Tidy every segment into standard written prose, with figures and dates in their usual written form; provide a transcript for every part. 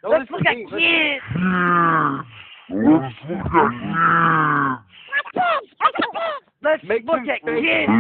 Let's look at kids. Let's look at Let's look at kids.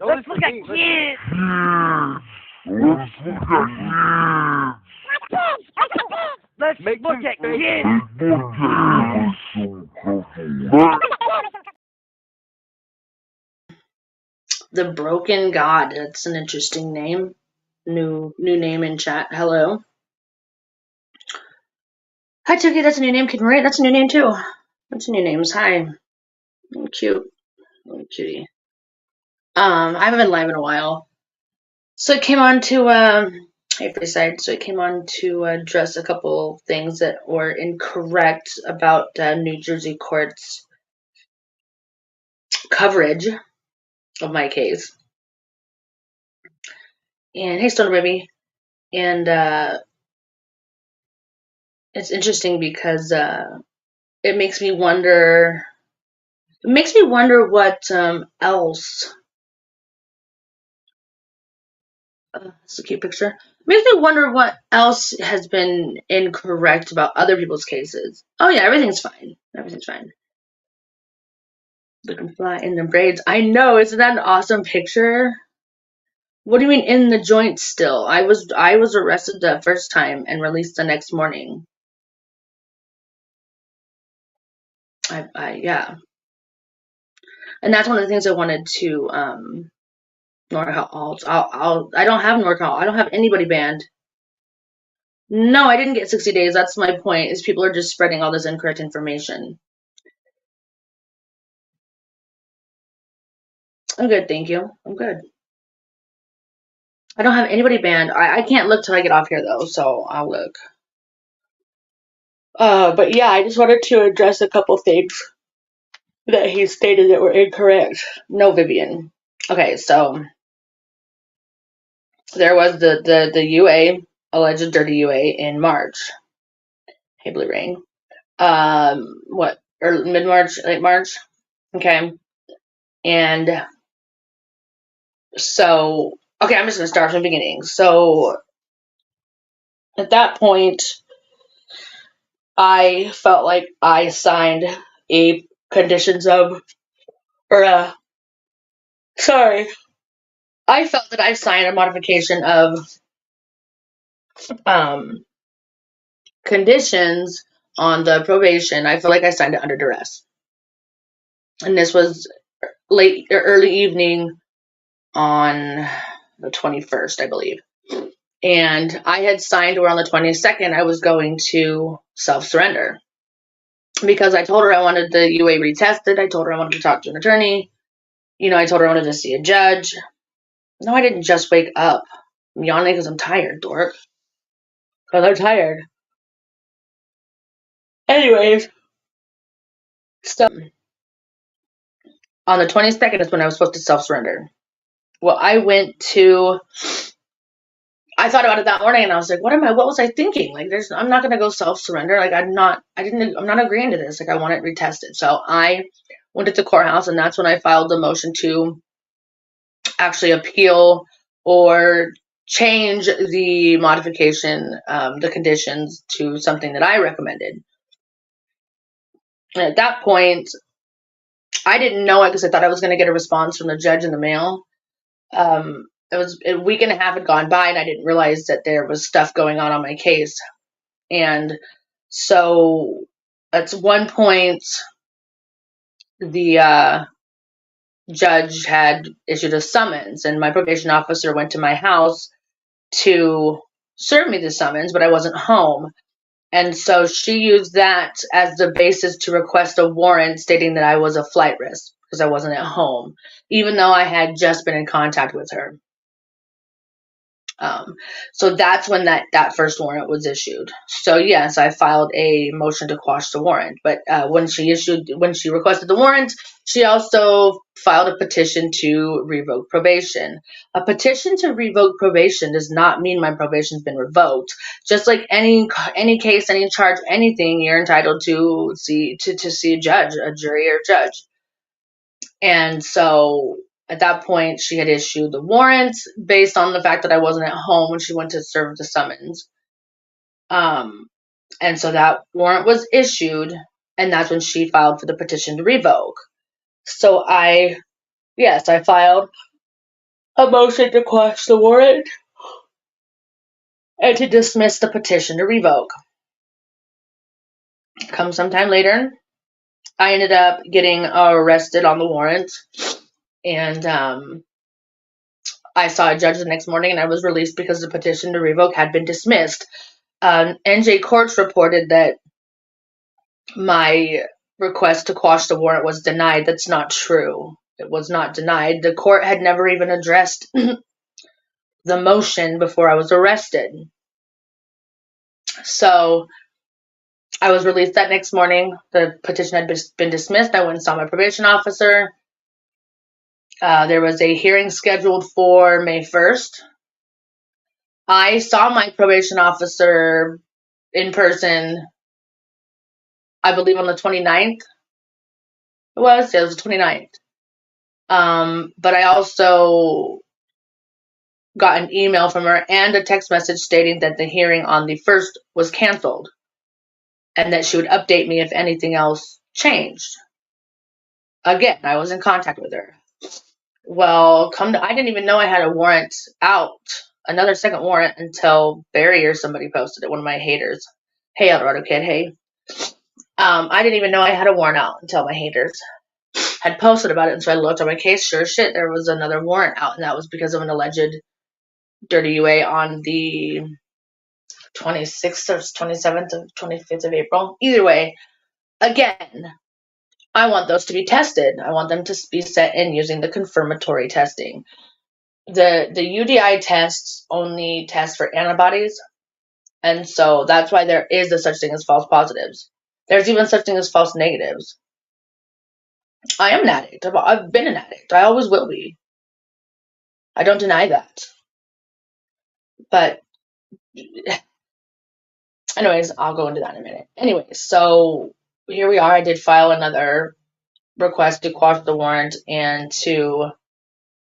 Let's look at kids. Let's look at Let's look at kids. The Broken God. That's an interesting name. New name in chat. Hello. Hi, Tookie. That's a new name. Kid Marie. That's a new name too. That's new names. Hi. Cute. Cutie. I haven't been live in a while. So I came on to hey Freeside. So I came on to address a couple things that were incorrect about New Jersey courts' coverage of my case. And hey, Stoner Baby. And it's interesting because it makes me wonder. It makes me wonder what else. It's a cute picture. It makes me wonder what else has been incorrect about other people's cases. Oh yeah, everything's fine. Everything's fine. Looking fly in the braids. I know, isn't that an awesome picture? What do you mean in the joint still? I was arrested the first time and released the next morning. Yeah. And that's one of the things I wanted to NorCal. I don't have NorCal. I don't have anybody banned. No, I didn't get 60 days. That's my point, is people are just spreading all this incorrect information. I'm good, thank you. I'm good. I don't have anybody banned. I can't look till I get off here, though, so I'll look. But yeah, I just wanted to address a couple things that he stated that were incorrect. No, Vivian. Okay, so there was the UA, alleged dirty UA, in March. Hey, Blue Rain. Mid-March, late March? Okay. And so, okay, I'm just going to start from the beginning. So, at that point, I felt like I signed a conditions of, I felt that I signed a modification of conditions on the probation. I feel like I signed it under duress. And this was early evening on the 21st, I believe. And I had signed where on the 22nd I was going to self-surrender. Because I told her I wanted the UA retested. I told her I wanted to talk to an attorney. I told her I wanted to see a judge. No, I didn't just wake up. I'm yawning because I'm tired, dork. Because I'm tired. Anyways. So, on the 22nd is when I was supposed to self-surrender. Well, I thought about it that morning and I was like, what was I thinking? Like, I'm not going to go self-surrender. Like, I'm not agreeing to this. Like, I want it retested. So I went to the courthouse and that's when I filed the motion to actually appeal or change the modification, the conditions to something that I recommended. And at that point, I didn't know it because I thought I was going to get a response from the judge in the mail. It was a week and a half had gone by and I didn't realize that there was stuff going on my case. And so at one point, the judge had issued a summons and my probation officer went to my house to serve me the summons, but I wasn't home. And so she used that as the basis to request a warrant stating that I was a flight risk because I wasn't at home, even though I had just been in contact with her. So that's when that first warrant was issued. So yes, I filed a motion to quash the warrant. But when she requested the warrant, she also filed a petition to revoke probation. A petition to revoke probation does not mean my probation's been revoked. Just like any case, any charge, anything, you're entitled to see a judge, a jury or judge. And so at that point, she had issued the warrant based on the fact that I wasn't at home when she went to serve the summons. And so that warrant was issued, and that's when she filed for the petition to revoke. So I filed a motion to quash the warrant and to dismiss the petition to revoke. Come sometime later, I ended up getting arrested on the warrant, and I saw a judge the next morning, and I was released because the petition to revoke had been dismissed. NJ Courts reported that my request to quash the warrant was denied. That's not true. It was not denied. The court had never even addressed the motion before I was arrested. So I was released that next morning. The petition had been dismissed. I went and saw my probation officer. There was a hearing scheduled for May 1st. I saw my probation officer in person, I believe on the 29th. It was the 29th. But I also got an email from her and a text message stating that the hearing on the 1st was canceled and that she would update me if anything else changed. Again, I was in contact with her. Well, I didn't even know I had a warrant out, another second warrant, until Barry or somebody posted it, one of my haters. Hey, Eldorado Kid, hey. I didn't even know I had a warrant out until my haters had posted about it, and so I looked at my case. Sure shit, there was another warrant out, and that was because of an alleged dirty UA on the 26th or 27th or 25th of April. Either way, again, I want those to be tested. I want them to be set in using the confirmatory testing. The UDI tests only test for antibodies, and so that's why there is a such thing as false positives. There's even such thing as false negatives. I am an addict. I've been an addict. I always will be. I don't deny that. But anyways, I'll go into that in a minute. Anyways, so here we are. I did file another request to quash the warrant and to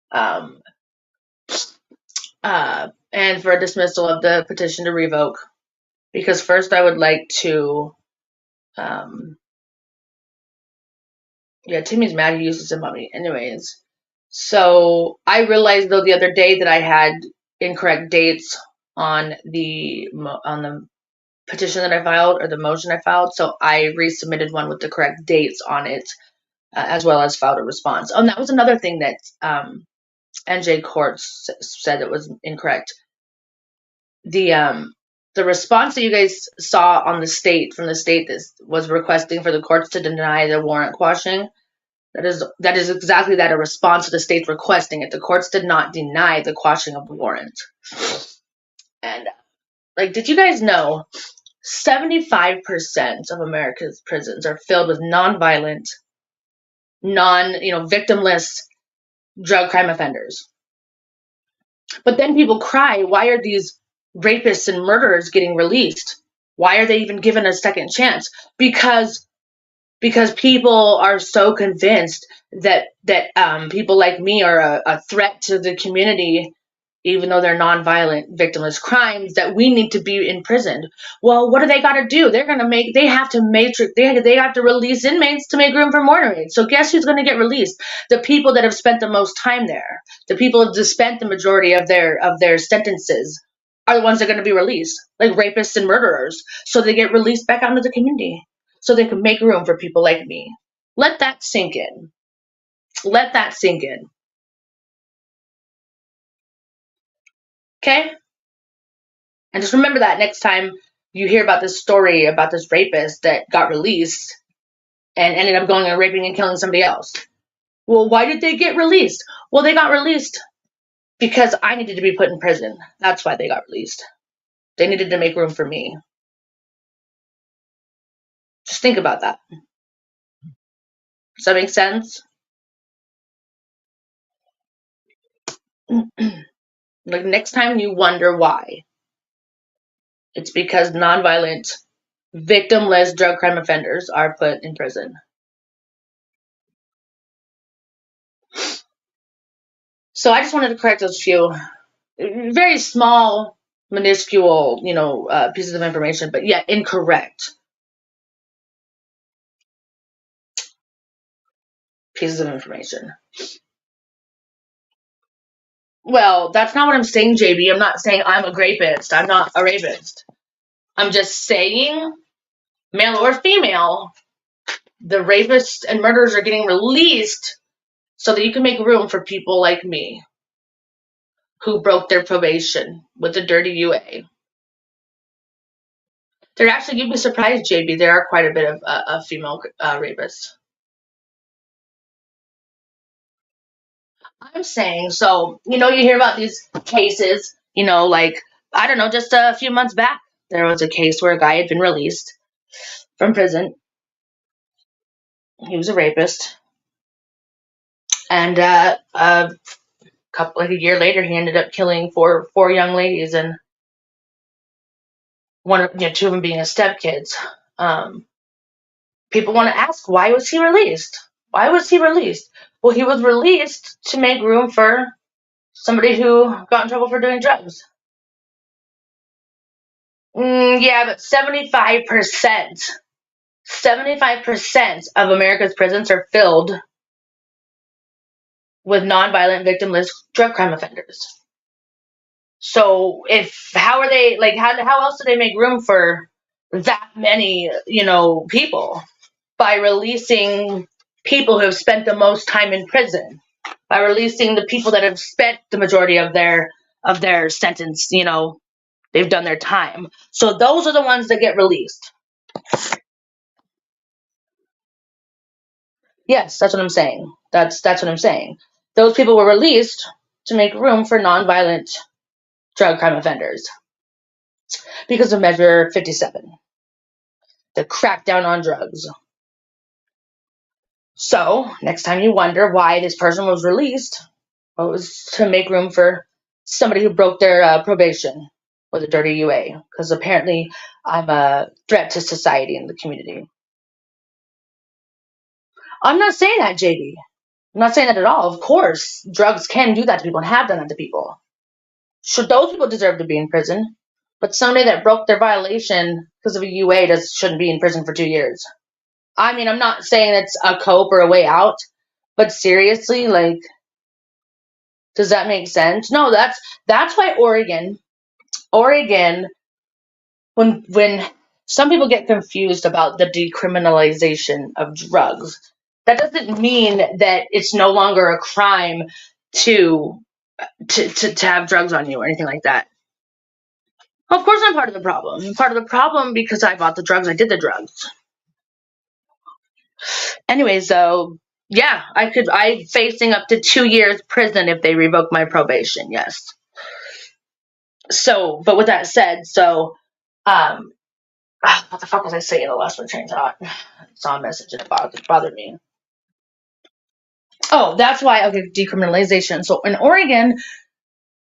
and for a dismissal of the petition to revoke, because first I would like to Timmy's mad. He uses some money. Anyways, so I realized though the other day that I had incorrect dates on the petition that I filed, or the motion I filed, so I resubmitted one with the correct dates on it, as well as filed a response. Oh, and that was another thing that NJ Courts said that was incorrect. The response that you guys saw on from the state that was requesting for the courts to deny the warrant quashing, that is exactly that, a response to the state's requesting it. The courts did not deny the quashing of the warrant. And did you guys know 75% of America's prisons are filled with non-violent, victimless drug crime offenders? But then people cry, why are these rapists and murderers getting released? Why are they even given a second chance? Because people are so convinced that people like me are a threat to the community, even though they're non-violent, victimless crimes, that we need to be imprisoned. Well, what do they got to do? They have to release inmates to make room for more inmates. So guess who's going to get released? The people that have spent the most time there. The people that have spent the majority of their sentences are the ones that are going to be released, like rapists and murderers. So they get released back out into the community so they can make room for people like me. Let that sink in. Let that sink in. Okay? And just remember that next time you hear about this story about this rapist that got released and ended up going and raping and killing somebody else. Well, why did they get released? Well, they got released Because I needed to be put in prison. That's why they got released. They needed to make room for me. Just think about that. Does that make sense? Like, next time you wonder why, it's because nonviolent, victimless drug crime offenders are put in prison. So I just wanted to correct those few very small, minuscule, pieces of information, but yet incorrect pieces of information. Well, that's not what I'm saying, JB. I'm not saying I'm a rapist. I'm not a rapist. I'm just saying, male or female, the rapists and murderers are getting released so that you can make room for people like me who broke their probation with a dirty UA. There actually, you'd be surprised, JB, there are quite a bit of female rapists. I'm saying, so, you hear about these cases, like, I don't know, just a few months back, there was a case where a guy had been released from prison. He was a rapist. And a year later, he ended up killing four young ladies, and two of them being his stepkids. People want to ask, why was he released? Why was he released? Well, he was released to make room for somebody who got in trouble for doing drugs. Yeah, but 75% of America's prisons are filled with nonviolent, victimless drug crime offenders. So how else do they make room for that many, people? By releasing people who have spent the most time in prison, by releasing the people that have spent the majority of their sentence, they've done their time. So those are the ones that get released. Yes, that's what I'm saying. That's what I'm saying. Those people were released to make room for nonviolent drug crime offenders because of Measure 57, the crackdown on drugs. So next time you wonder why this person was released, well, it was to make room for somebody who broke their probation with a dirty UA, because apparently I'm a threat to society and the community. I'm not saying that, JD. I'm not saying that at all. Of course, drugs can do that to people and have done that to people. Should those people deserve to be in prison? But somebody that broke their violation because of a UA shouldn't be in prison for 2 years. I mean, I'm not saying it's a cope or a way out, but seriously, like, does that make sense? No, that's why Oregon, when some people get confused about the decriminalization of drugs, that doesn't mean that it's no longer a crime to have drugs on you or anything like that. Of course I'm part of the problem. I'm part of the problem because I bought the drugs, I did the drugs. Anyways, though, yeah, I'm facing up to 2 years prison if they revoke my probation, yes. So, but with that said, what the fuck was I saying? The last one train of thought. I saw a message and it bothered me. Oh, that's why, okay, decriminalization. So in Oregon,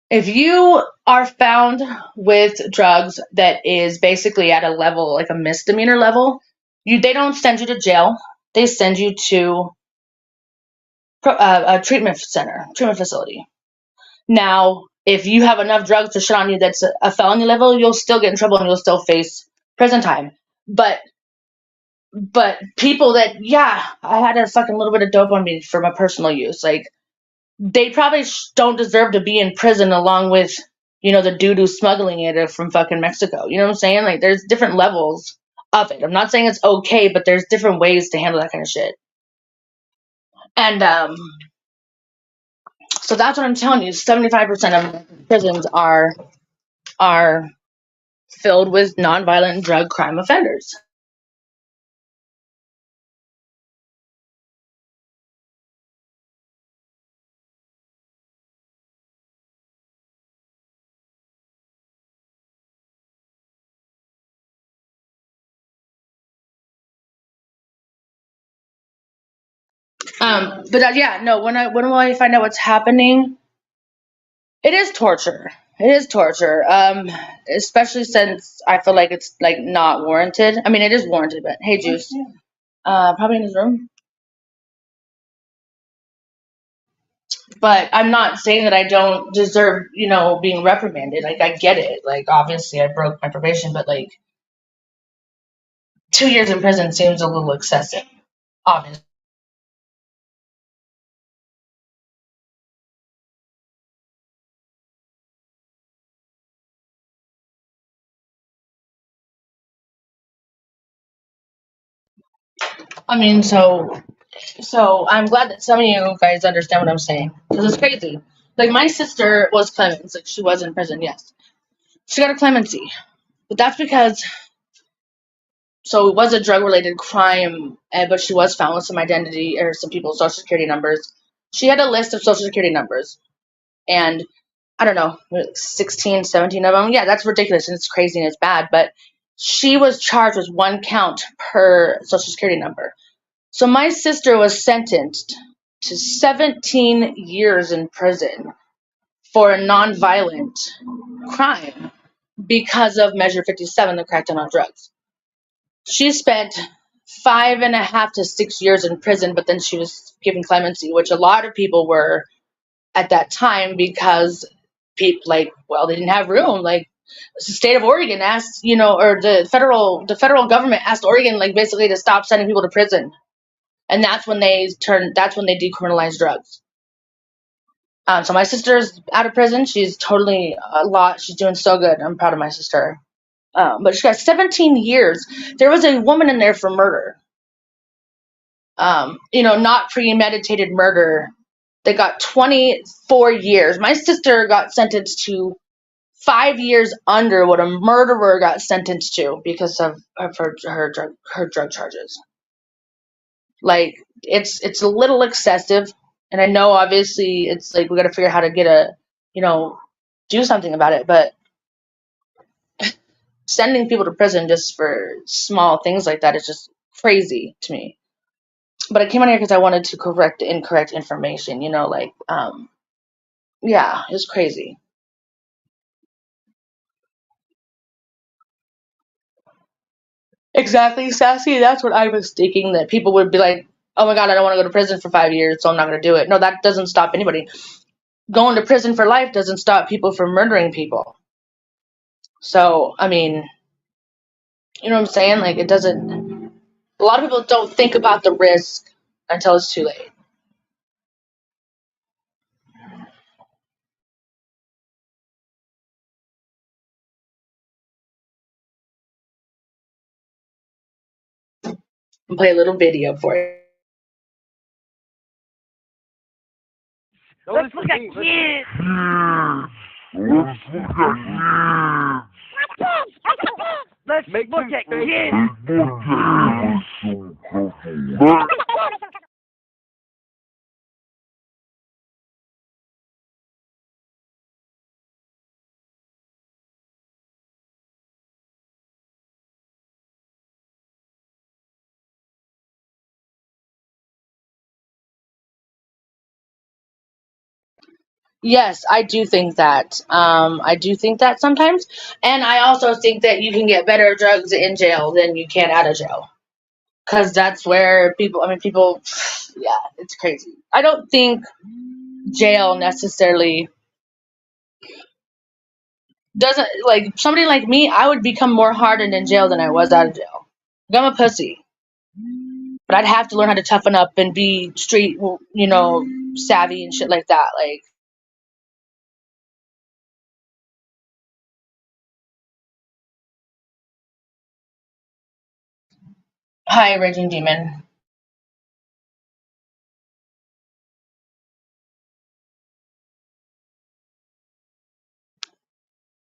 if you are found with drugs that is basically at a level, like a misdemeanor level, they don't send you to jail. They send you to a treatment facility. Now, if you have enough drugs to shit on you that's a felony level, you'll still get in trouble and you'll still face prison time. But people that, yeah, I had a fucking little bit of dope on me for my personal use. Like, they probably don't deserve to be in prison along with, the dude who's smuggling it from fucking Mexico. You know what I'm saying? Like, there's different levels of it. I'm not saying it's okay, but there's different ways to handle that kind of shit. And, so that's what I'm telling you. 75% of prisons are filled with nonviolent drug crime offenders. Yeah, no. When I find out what's happening, it is torture. It is torture. Especially since I feel like it's like not warranted. I mean, it is warranted, but hey, Juice. Probably in his room. But I'm not saying that I don't deserve, being reprimanded. Like I get it. Like obviously I broke my probation, but like 2 years in prison seems a little excessive. Obviously. I mean, so I'm glad that some of you guys understand what I'm saying because it's crazy. Like my sister was clemency. Like she was in prison. Yes, she got a clemency, but that's because it was a drug related crime, but she was found with some identity or some people's social security numbers. She had a list of social security numbers, and I don't know, 16, 17 of them. Yeah, that's ridiculous and it's crazy and it's bad. But she was charged with one count per social security number. So my sister was sentenced to 17 years in prison for a nonviolent crime because of Measure 57, the crackdown on drugs. She spent 5.5 to 6 years in prison, but then she was given clemency, which a lot of people were at that time because people they didn't have room. Like the state of Oregon asked, or the federal government asked Oregon basically to stop sending people to prison. And that's when they decriminalized drugs. So my sister's out of prison. She's totally she's doing so good. I'm proud of my sister. But she got 17 years. There was a woman in there for murder. Not premeditated murder. They got 24 years. My sister got sentenced to 5 years under what a murderer got sentenced to because of her drug charges. Like it's a little excessive, and I know obviously it's like we got to figure out how to do something about it. But sending people to prison just for small things like that is just crazy to me. But I came on here because I wanted to correct the incorrect information. Yeah, it's crazy. Exactly, Sassy. That's what I was thinking, that people would be like, oh my God, I don't want to go to prison for 5 years, so I'm not going to do it. No, that doesn't stop anybody. Going to prison for life doesn't stop people from murdering people. So, I mean, you know what I'm saying? Like, it doesn't, a lot of people don't think about the risk until it's too late. I'll play a little video for it. Let's look at kids. Let's look at Let's look at kids. Yes, I do think that. I do think that sometimes. And I also think that you can get better drugs in jail than you can out of jail. Because that's where people, yeah, it's crazy. I don't think jail necessarily doesn't, like, somebody like me, I would become more hardened in jail than I was out of jail. I'm a pussy. But I'd have to learn how to toughen up and be street, savvy and shit like that. Like, hi, Raging Demon.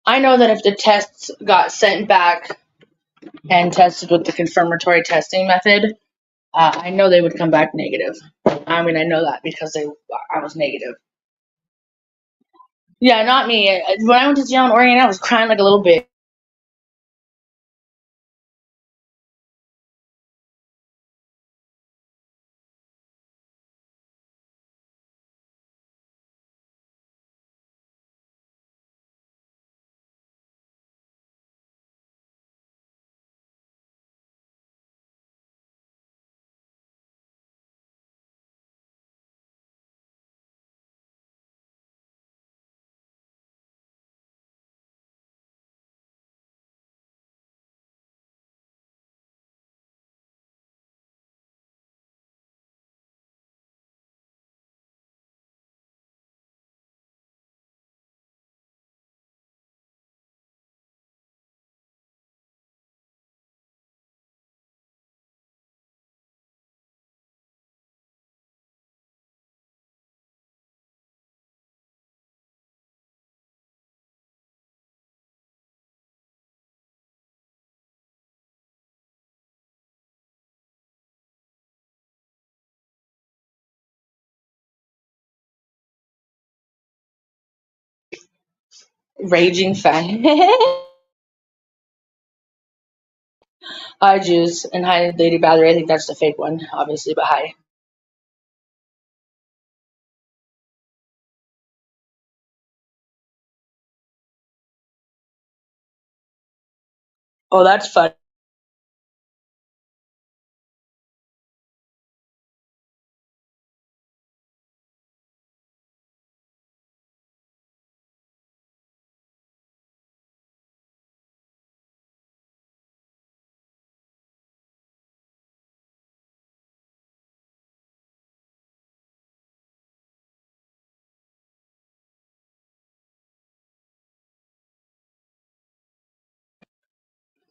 I know that if the tests got sent back and tested with the confirmatory testing method, I know they would come back negative. I mean, I know that because I was negative. Yeah, not me. When I went to jail in Oregon, I was crying like a little bitch. Raging fan. Hi, Juice, and hi, Lady Valerie. I think that's the fake one, obviously, but hi. Oh, that's fun.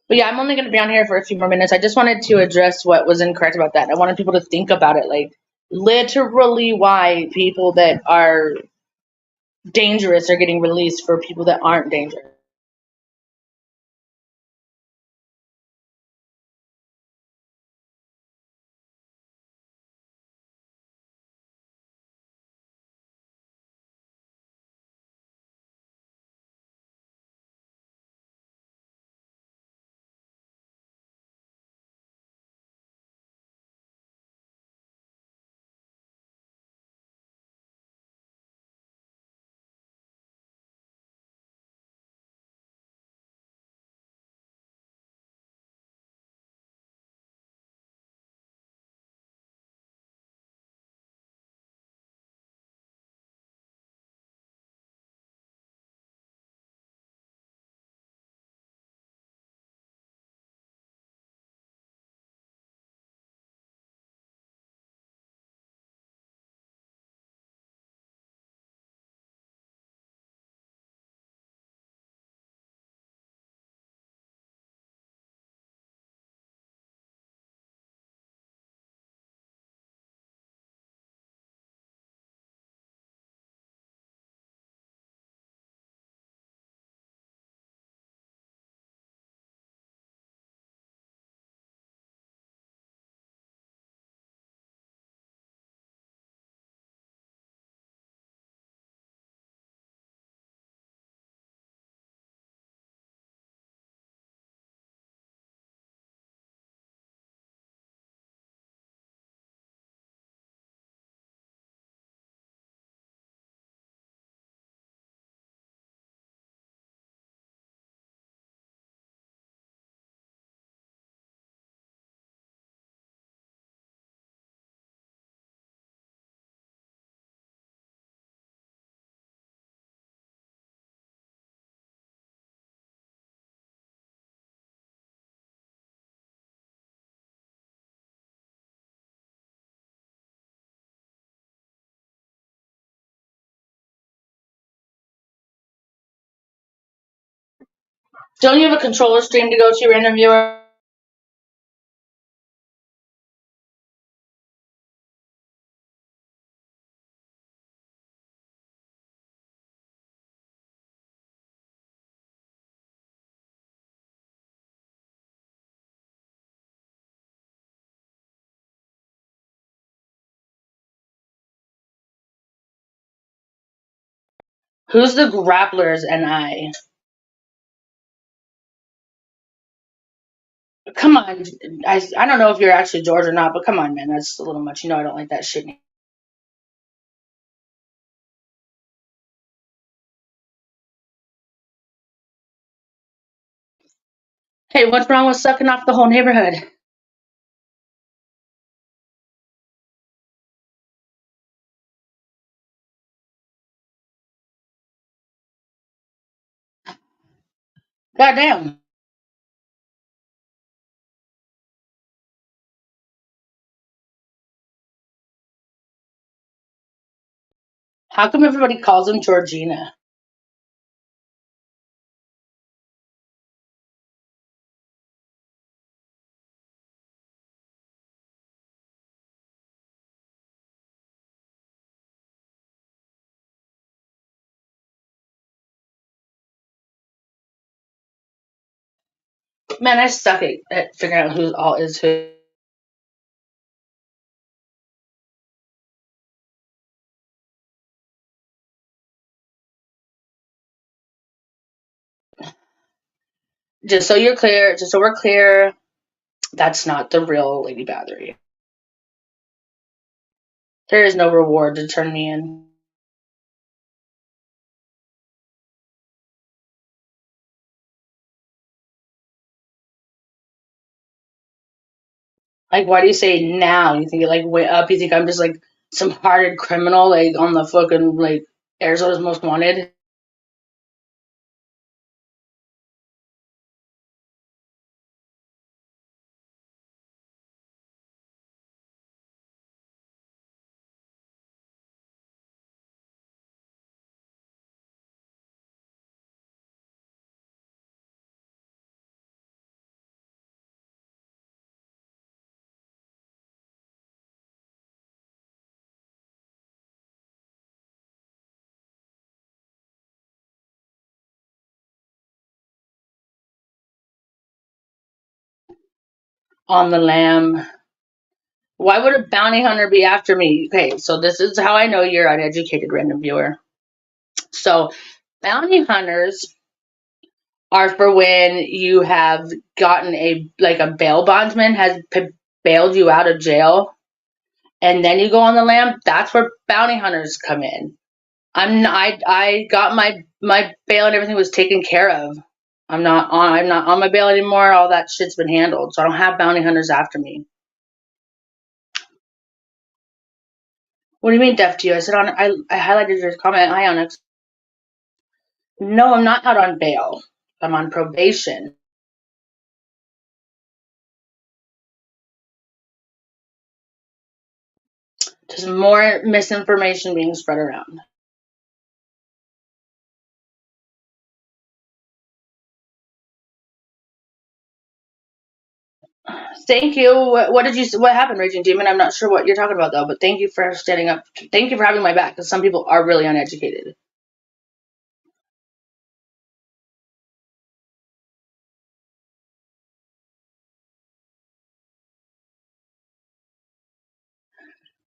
But yeah, I'm only going to be on here for a few more minutes. I just wanted to address what was incorrect about that. I wanted people to think about it, like literally why people that are dangerous are getting released for people that aren't dangerous. Don't you have a controller stream to go to, random viewer? Who's the grapplers and I? Come on, I don't know if you're actually George or not, but come on, man, that's a little much. You know I don't like that shit. Hey, what's wrong with sucking off the whole neighborhood? Goddamn. How come everybody calls him Georgina? Man, I suck at figuring out who all is who. just so you're clear, just so we're clear, that's not the real Lady Bathory. There is no reward to turn me in. Like, why do you say now? You think it like way up? You think I'm just like some hardened criminal, like on the fucking like Arizona's Most Wanted? On the lam. Why would a bounty hunter be after me? Okay, so this is how I know you're uneducated, random viewer. So, bounty hunters are for when you have gotten a bail bondsman has bailed you out of jail, and then you go on the lam. That's where bounty hunters come in. I got my bail and everything was taken care of. I'm not on my bail anymore. All that shit's been handled, so I don't have bounty hunters after me. What do you mean deaf to you? I said I highlighted your comment. Hi, Onyx. No, I'm not out on bail. I'm on probation. Just more misinformation being spread around. Thank you. What did you? What happened, Raging Demon? I'm not sure what you're talking about though. But thank you for standing up. Thank you for having my back because some people are really uneducated.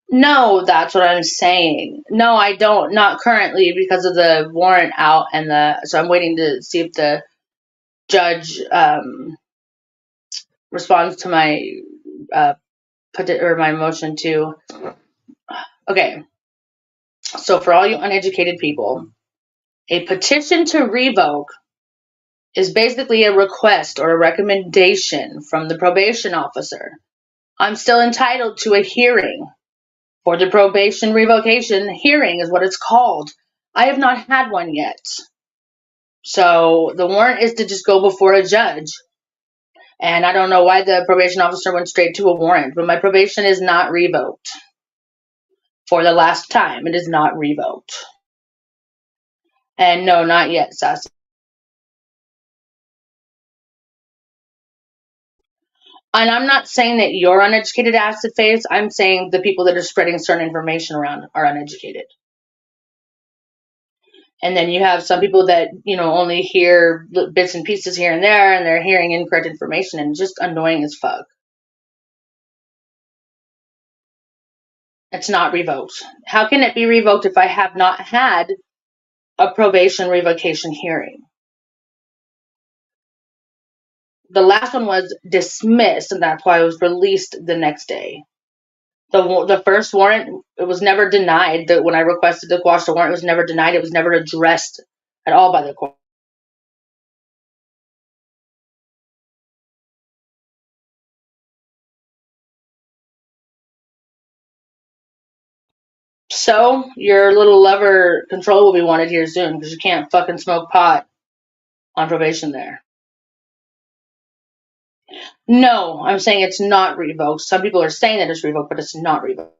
No, that's what I'm saying. No, I don't. Not currently because of the warrant out and so I'm waiting to see if the judge responds to my my motion to. Okay, so for all you uneducated people, a petition to revoke is basically a request or a recommendation from the probation officer. I'm still entitled to a hearing for the probation revocation hearing is what it's called. I have not had one yet. So the warrant is to just go before a judge. And I don't know why the probation officer went straight to a warrant, but my probation is not revoked. For the last time, it is not revoked. And no, not yet, Sassy. And I'm not saying that you're uneducated, acid face. I'm saying the people that are spreading certain information around are uneducated. And then you have some people that, only hear bits and pieces here and there, and they're hearing incorrect information, and just annoying as fuck. It's not revoked. How can it be revoked if I have not had a probation revocation hearing? The last one was dismissed, and that's why it was released the next day. The first warrant, it was never denied. When I requested to quash the warrant, it was never denied. It was never addressed at all by the court. So your little lever control will be wanted here soon because you can't fucking smoke pot on probation there. No, I'm saying it's not revoked. Some people are saying that it's revoked, but it's not revoked.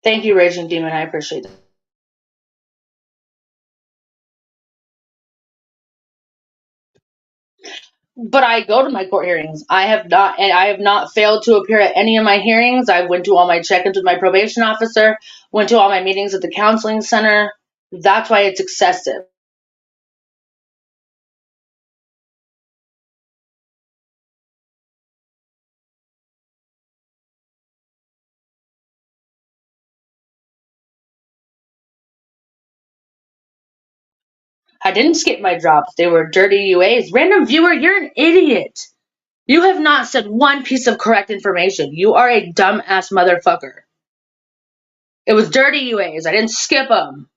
Thank you, Raging Demon. I appreciate it. But I go to my court hearings. I have not failed to appear at any of my hearings. I went to all my check-ins with my probation officer, went to all my meetings at the counseling center. That's why it's excessive. I didn't skip my drops. They were dirty UAs. Random viewer, you're an idiot. You have not said one piece of correct information. You are a dumbass motherfucker. It was dirty UAs. I didn't skip them.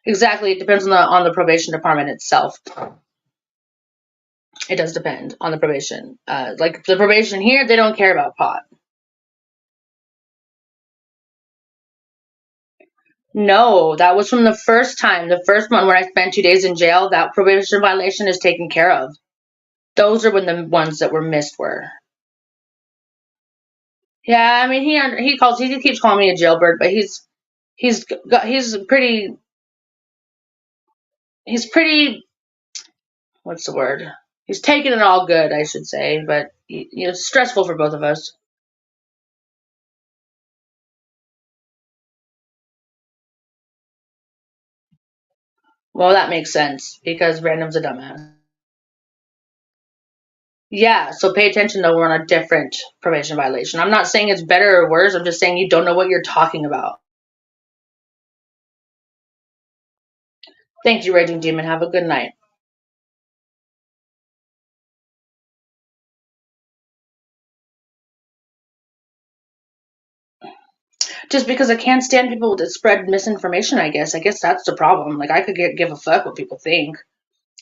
Exactly. It depends on the probation department itself. It does depend on the probation. Like the probation here, they don't care about pot. No, that was from the first time. The first one where I spent 2 days in jail, that probation violation is taken care of. Those are when the ones that were missed were. Yeah, I mean he keeps calling me a jailbird, but he's pretty what's the word? He's taking it all good, I should say, but stressful for both of us. Well, that makes sense because Random's a dumbass. Yeah, so pay attention though, we're on a different probation violation. I'm not saying it's better or worse, I'm just saying you don't know what you're talking about. Thank you, Raging Demon. Have a good night. Just because I can't stand people that spread misinformation, I guess. I guess that's the problem. Like, I could give a fuck what people think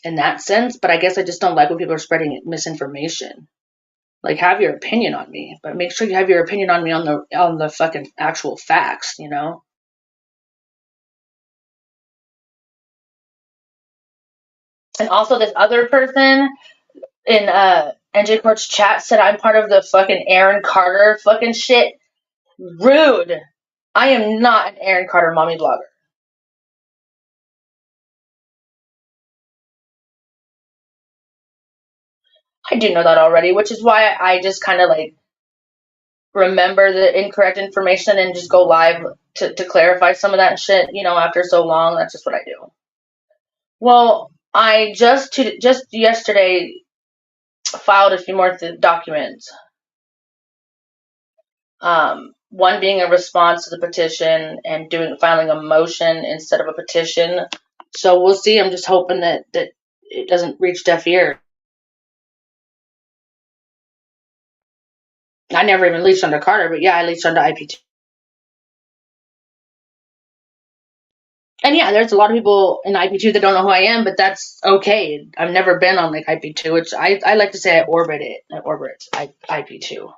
in that sense, but I guess I just don't like when people are spreading misinformation. Like, have your opinion on me, but make sure you have your opinion on me on the fucking actual facts, you know? And also, this other person in NJ Court's chat said I'm part of the fucking Aaron Carter fucking shit. Rude. I am not an Aaron Carter mommy blogger. I do know that already, which is why I just kind of like remember the incorrect information and just go live to clarify some of that shit, after so long. That's just what I do. Well, I just yesterday filed a few more documents. One being a response to the petition and filing a motion instead of a petition. So we'll see. I'm just hoping that it doesn't reach deaf ears. I never even leached under Carter, but yeah, I leached under IP2. And yeah, there's a lot of people in IP2 that don't know who I am, but that's okay. I've never been on like IP2, which I like to say I orbit it. I orbit IP2.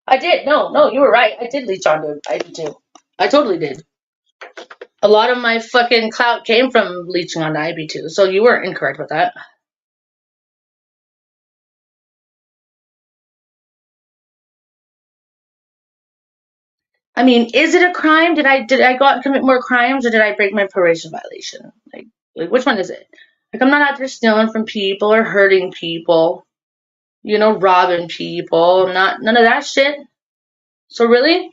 I did. No, you were right. I did leech onto IP2. I totally did. A lot of my fucking clout came from leeching onto IP2, so you weren't incorrect with that. I mean, is it a crime? Did I go out and commit more crimes, or did I break my probation violation? Like which one is it? Like, I'm not out there stealing from people or hurting people, robbing people. None of that shit. So really?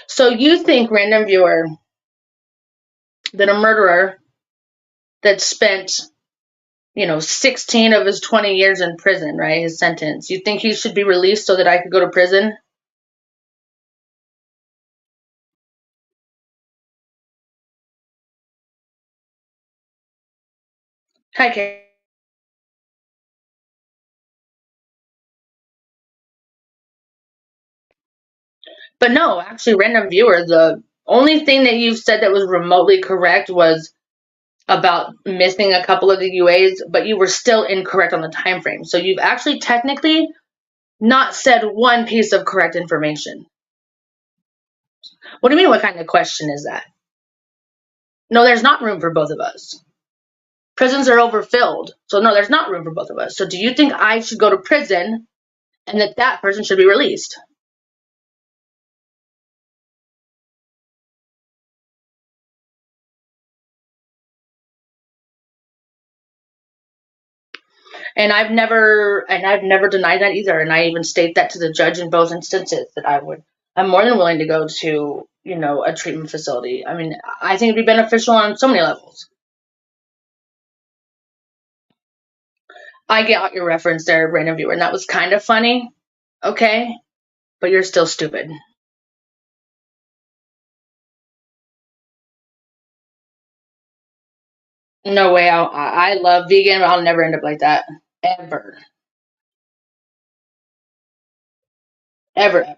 So you think, random viewer, that a murderer that spent, 16 of his 20 years in prison, right? His sentence. You think he should be released so that I could go to prison? Hi, Kay. But no, actually, random viewer, the only thing that you've said that was remotely correct was about missing a couple of the UAs, but you were still incorrect on the time frame. So you've actually technically not said one piece of correct information. What do you mean, what kind of question is that? No, there's not room for both of us. Prisons are overfilled. So no, there's not room for both of us. So do you think I should go to prison and that person should be released? And I've never denied that either. And I even state that to the judge in both instances that I'm more than willing to go to, a treatment facility. I mean, I think it'd be beneficial on so many levels. I get your reference there, random viewer, and that was kind of funny. Okay, but you're still stupid. No way. I love vegan, but I'll never end up like that. Ever. Ever, ever.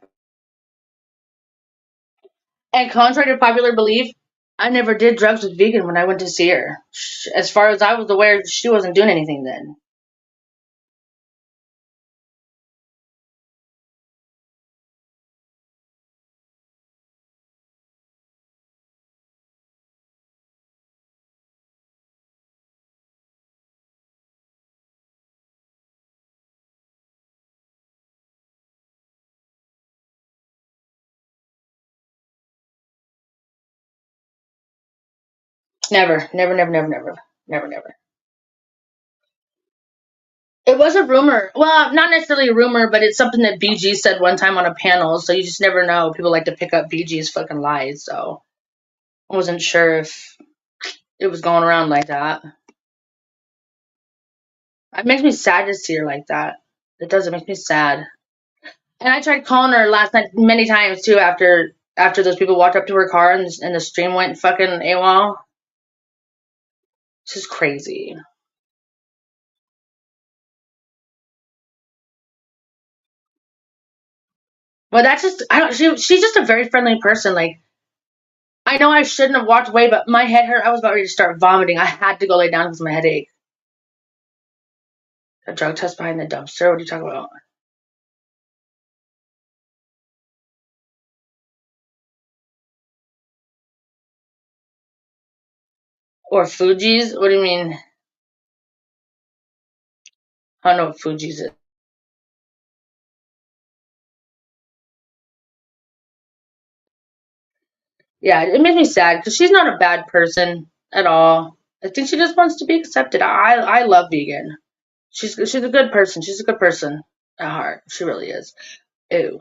And contrary to popular belief, I never did drugs with vegan when I went to see her. As far as I was aware, she wasn't doing anything then. Never, never, never, never, never, never, never. It was a rumor. Well, not necessarily a rumor, but it's something that BG said one time on a panel. So you just never know. People like to pick up BG's fucking lies. So I wasn't sure if it was going around like that. It makes me sad to see her like that. It does. It makes me sad. And I tried calling her last night many times too. After those people walked up to her car and the stream went fucking AWOL. This is crazy. But that's just I don't. She's just a very friendly person. Like I know I shouldn't have walked away, but my head hurt. I was about ready to start vomiting. I had to go lay down because of my headache. A drug test behind the dumpster. What are you talking about? Or Fuji's? What do you mean? I don't know what Fuji's is. Yeah, it makes me sad because she's not a bad person at all. I think she just wants to be accepted. I love vegan. She's a good person. She's a good person at heart. She really is. Ew.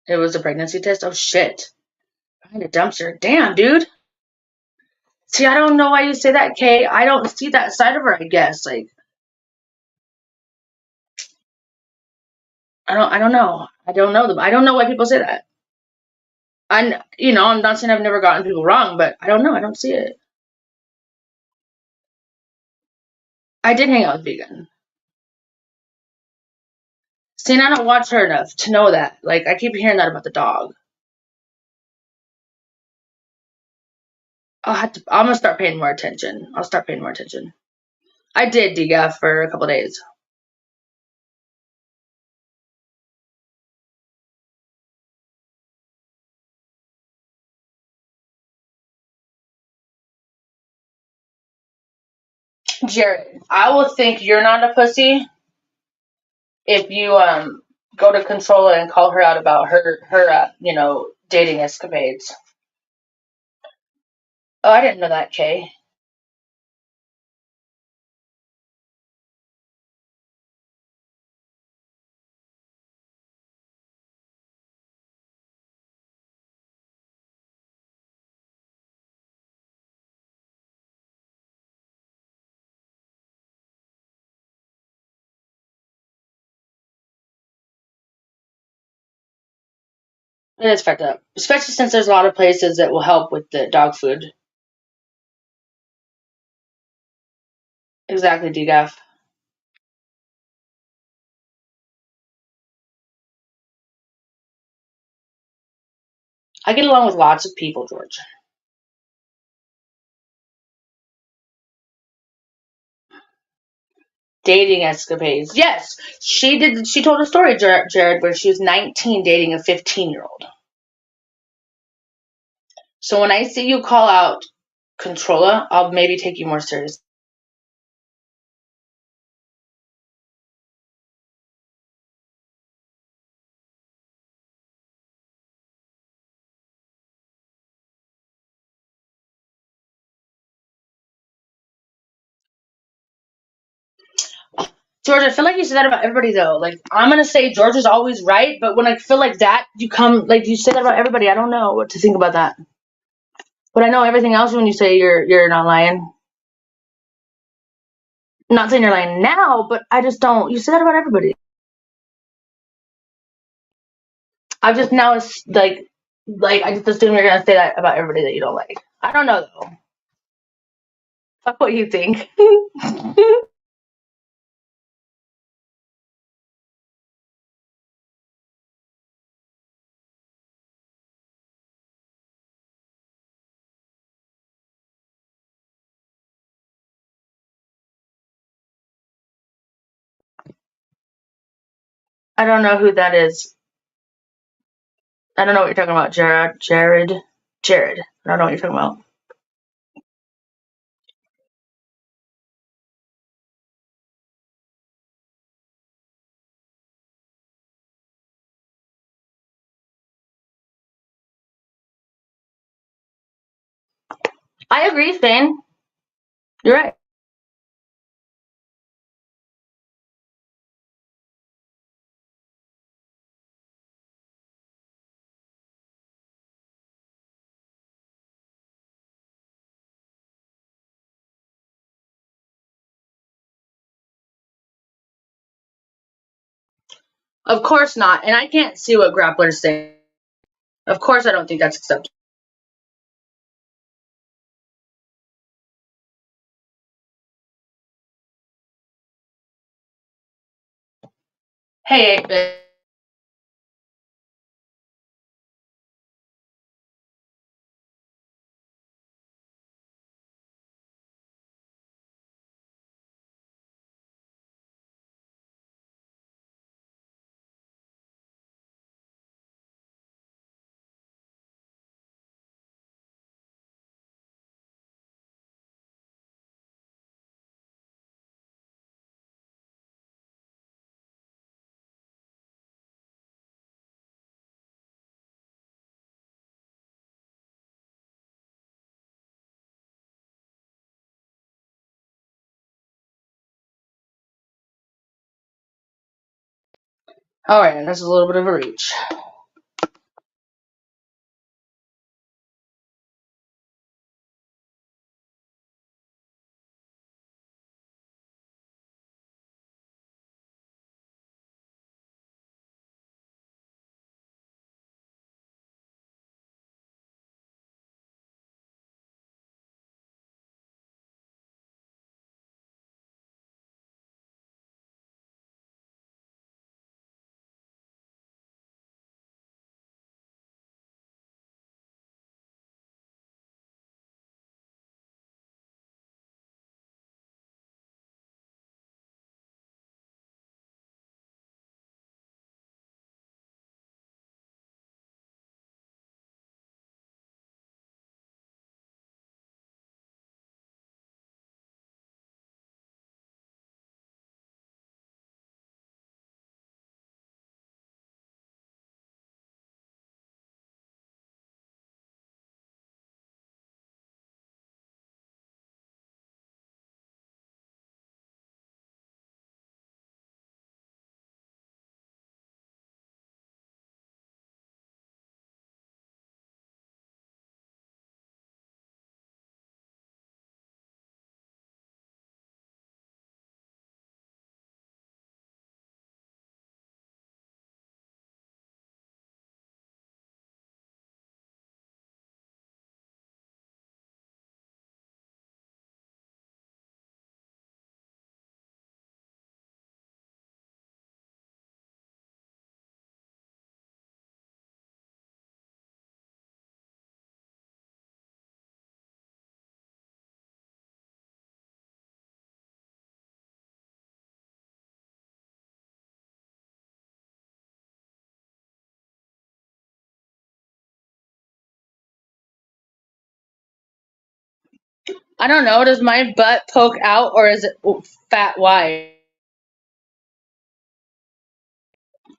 It was a pregnancy test. Oh shit. Behind a dumpster. Damn, dude. See, I don't know why you say that, Kay. I don't see that side of her. I guess like I don't know. I don't know them. I don't know why people say that. I'm not saying I've never gotten people wrong, but I don't know. I don't see it. I did hang out with vegan. See, and I don't watch her enough to know that. Like, I keep hearing that about the dog. I'm gonna start paying more attention. I'll start paying more attention. I did DGAF for a couple days. Jared, I will think you're not a pussy if you go to Controller and call her out about her dating escapades. Oh, I didn't know that, Kay. It is fucked up, especially since there's a lot of places that will help with the dog food. Exactly, DGAF. I get along with lots of people, George. Dating escapades. Yes, she did. She told a story, Jared, where she was 19 dating a 15-year-old. So when I see you call out Controlla, I'll maybe take you more seriously. George, I feel like you say that about everybody though. Like I'm gonna say George is always right, but when I feel like that, you say that about everybody. I don't know what to think about that. But I know everything else when you say you're not lying. Not saying you're lying now, but I just don't. You say that about everybody. I've just now like I just assume you're gonna say that about everybody that you don't like. I don't know though. Fuck what you think. I don't know who that is. I don't know what you're talking about, Jared. I don't know what you're talking about. I agree, Fane. You're right. Of course not. And I can't see what Grappler's saying. Of course I don't think that's acceptable. Hey, 8-Bit. Alright, that's a little bit of a reach. I don't know, does my butt poke out or is it fat wide?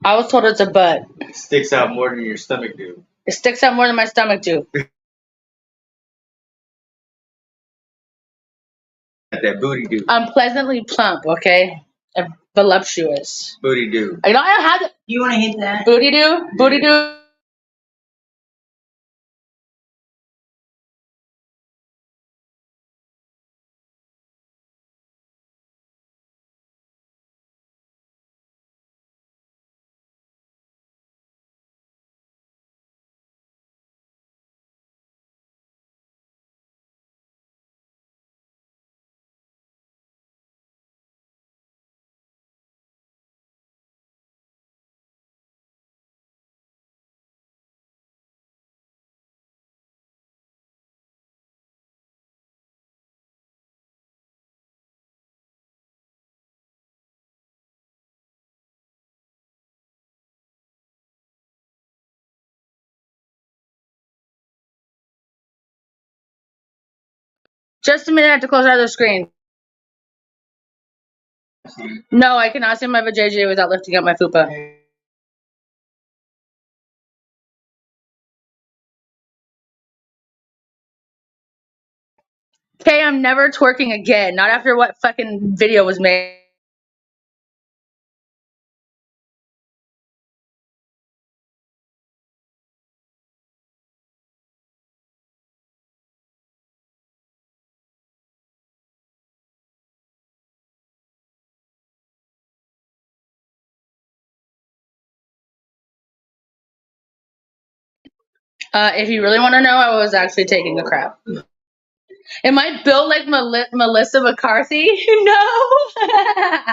I was told it's a butt. It sticks out more than your stomach do. It sticks out more than my stomach do. That booty do. I'm pleasantly plump, okay? Voluptuous. Booty do. I don't have You want to hit that? booty do. Booty do. Just a minute, I have to close out of the screen. No, I cannot see my vajayjay without lifting up my fupa. Okay, I'm never twerking again. Not after what fucking video was made. If you really want to know, I was actually taking a crap. Am I built like Melissa McCarthy? No.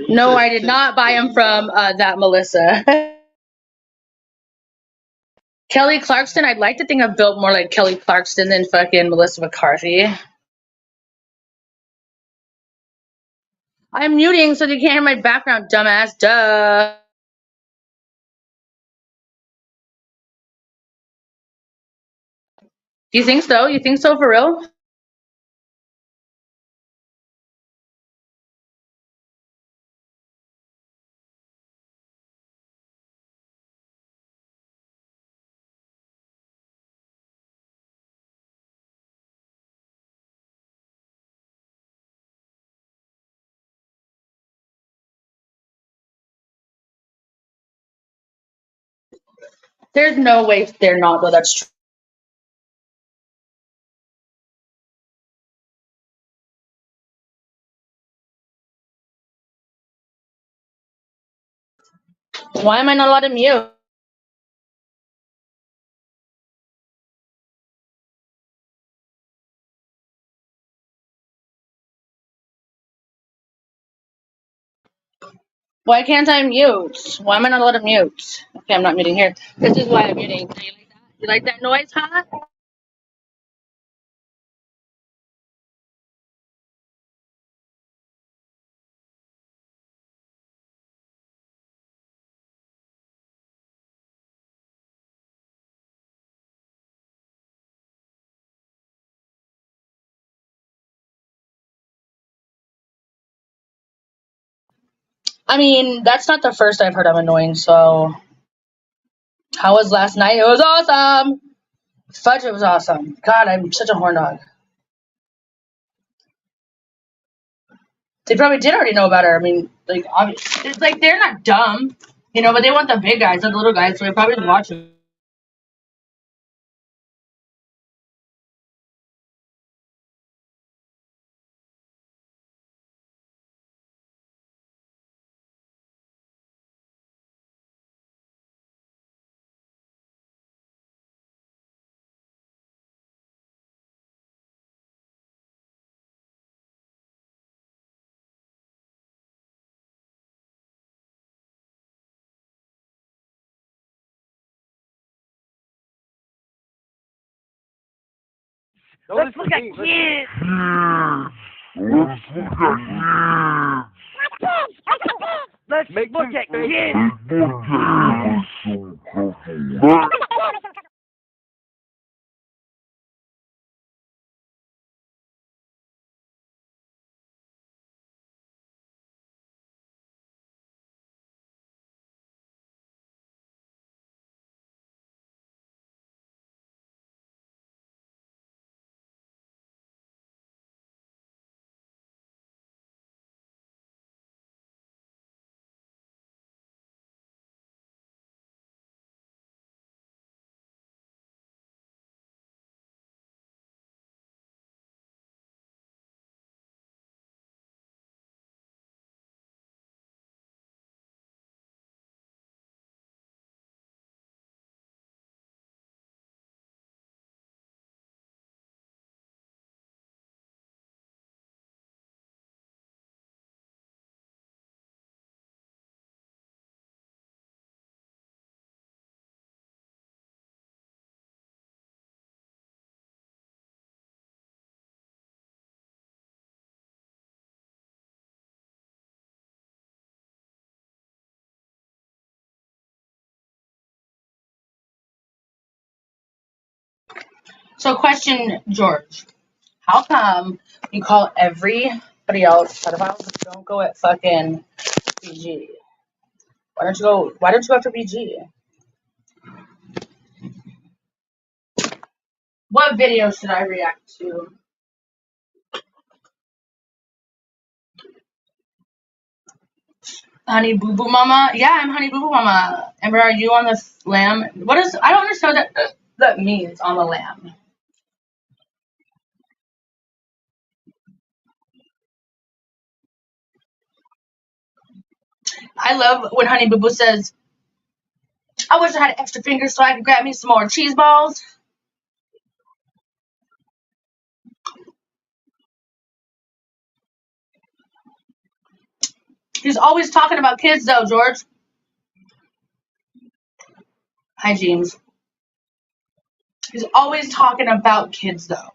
No, I did not buy them from that Melissa. Kelly Clarkson, I'd like to think I'm built more like Kelly Clarkson than fucking Melissa McCarthy. I'm muting so they can't hear my background, dumbass. Duh. Do you think so? You think so for real? There's no way they're not, though. That's true. Why am I not allowed to mute? Why can't I mute? Why am I not allowed to mute? Okay, I'm not muting here. This is why I'm muting. Do you like that? You like that noise, huh? I mean, that's not the first I've heard I'm annoying, so. How was last night? It was awesome! Fudge, it was awesome. God, I'm such a horn dog. They probably did already know about her. I mean, like, obviously, it's like they're not dumb, you know, but they want the big guys, not the little guys, so they probably didn't watch it. Let's look at kids. Let's look at kids. Let's look at kids. So, question, George. How come you call everybody else pedophiles but don't go at fucking BG? Why don't you go after BG? What video should I react to? Honey Boo Boo Mama? Yeah, I'm Honey Boo Boo Mama. Amber, are you on the lamb? I don't understand what that means, on the lamb. I love when Honey Boo Boo says, I wish I had extra fingers so I could grab me some more cheese balls. He's always talking about kids, though, George. Hi, James. He's always talking about kids, though.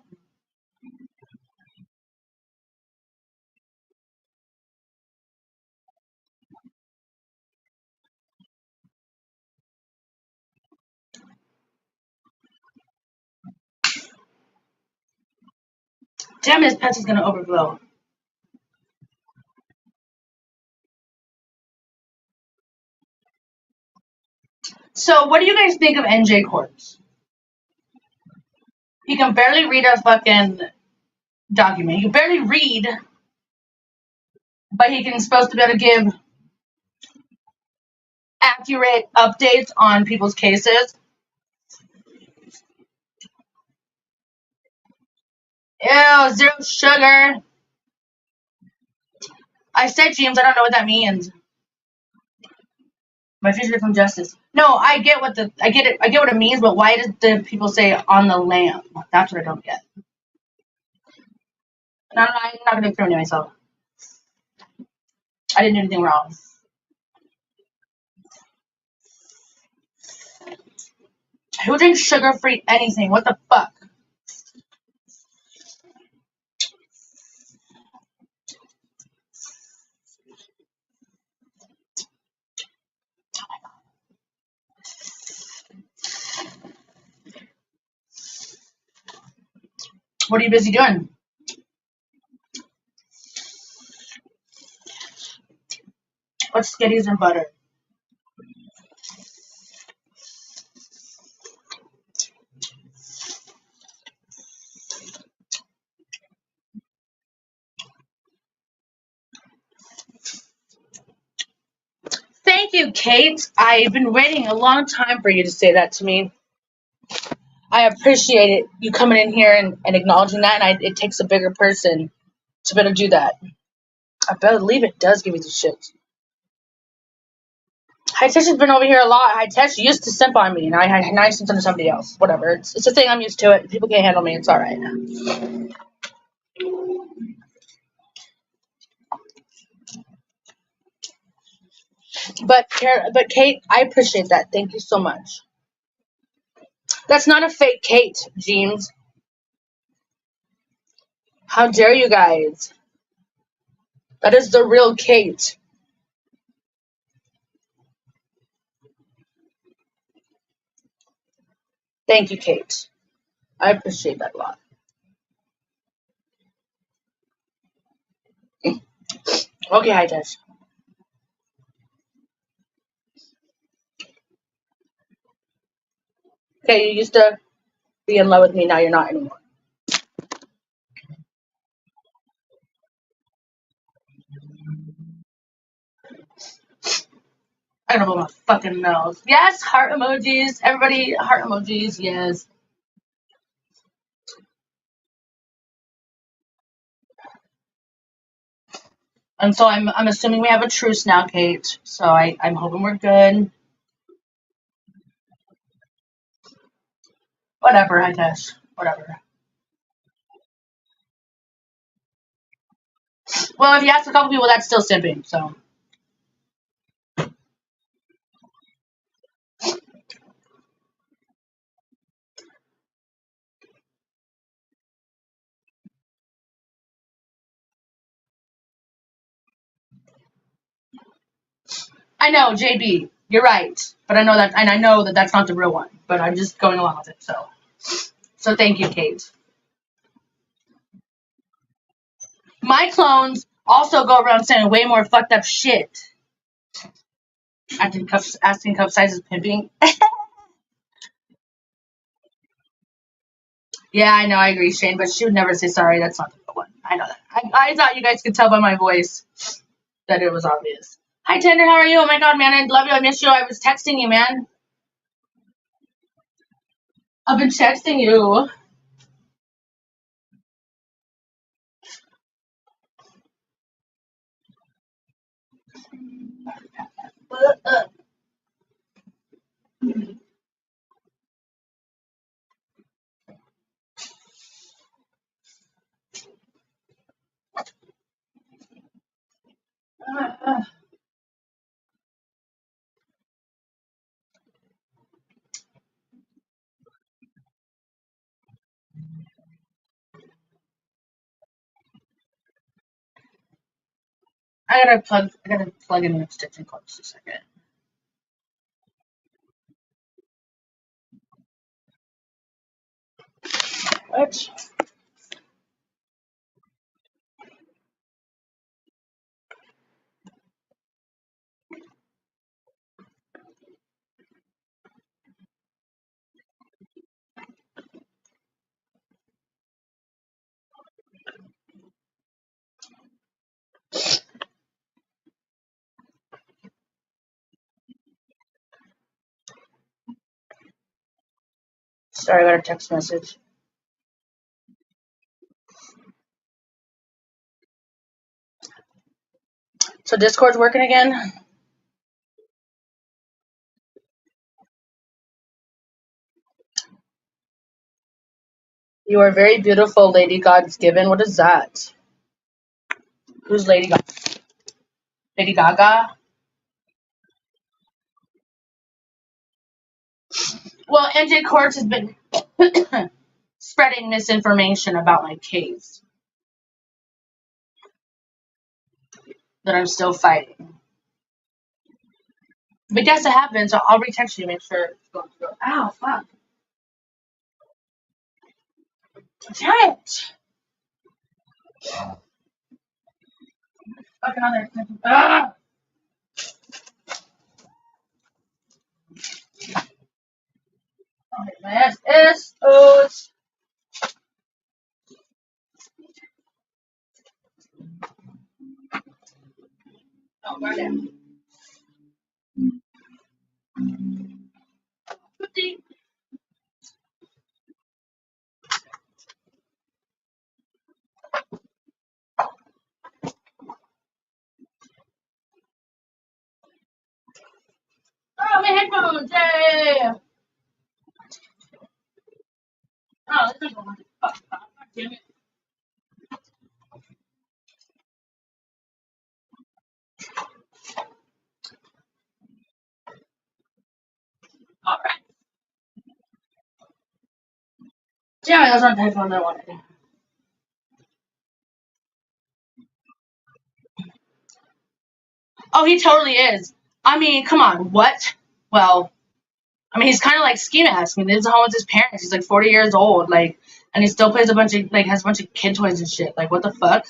Damn, his pets is gonna overflow. So, what do you guys think of NJ Courts? He can barely read a fucking document. He can barely read, but he can supposed to be able to give accurate updates on people's cases. Ew, zero sugar. I said, James, I don't know what that means. My future from justice. No, I get what it means, but why did the people say on the lamb? That's what I don't get. And I'm not gonna incriminate myself. I didn't do anything wrong. Who drinks sugar-free anything? What the fuck? What are you busy doing? What's skitties and butter? Thank you, Kate. I've been waiting a long time for you to say that to me. I appreciate it. You coming in here and acknowledging that, and it takes a bigger person to be able to do that. I believe it does give you the shit. High Tech has been over here a lot. High Tech used to simp on me, and now I simp on somebody else. Whatever. It's a thing. I'm used to it. People can't handle me. It's all right. But Kate, I appreciate that. Thank you so much. That's not a fake Kate, James. How dare you guys? That is the real Kate. Thank you, Kate. I appreciate that a lot. Okay, hi, Tess. Okay, you used to be in love with me, now you're not anymore. I don't know my fucking nose. Yes, heart emojis. Everybody, heart emojis, yes. And so I'm assuming we have a truce now, Kate. So I'm hoping we're good. Whatever, I guess. Whatever. Well, if you ask a couple people, that's still simping, so. I know, JB, you're right. But I know that, and I know that that's not the real one. But I'm just going along with it, so. So thank you, Kate. My clones also go around saying way more fucked up shit. Asking cup sizes pimping. Yeah, I know, I agree, Shane, but she would never say sorry. That's not the real one. I know that. I thought you guys could tell by my voice that it was obvious. Hi, Tender, how are you? Oh my god, man, I love you. I miss you. I was texting you, man. I've been texting you. I gotta plug in an extension cord just a second. What? Sorry, I got a text message. So Discord's working again? You are very beautiful, Lady God's given. What is that? Who's Lady Gaga? Lady Gaga? Well, NJ Courts has been spreading misinformation about my case that I'm still fighting. But yes, it happened, so I'll retext you to make sure it's going through. Ow, fuck. Damn it! Fucking other. Ah! Okay, my ass is. Oh, it's. Oh, right there. Oh, my headphones! Yay! Oh, this is one. Fuck, God damn it. Alright. Damn it, those aren't the headphones I wanted. Oh, he totally is. I mean, come on, what? Well, I mean, he's kind of like ski mask. I mean, he lives at home with his parents. He's like 40 years old, like, and he still plays a bunch of like has a bunch of kid toys and shit. Like, what the fuck?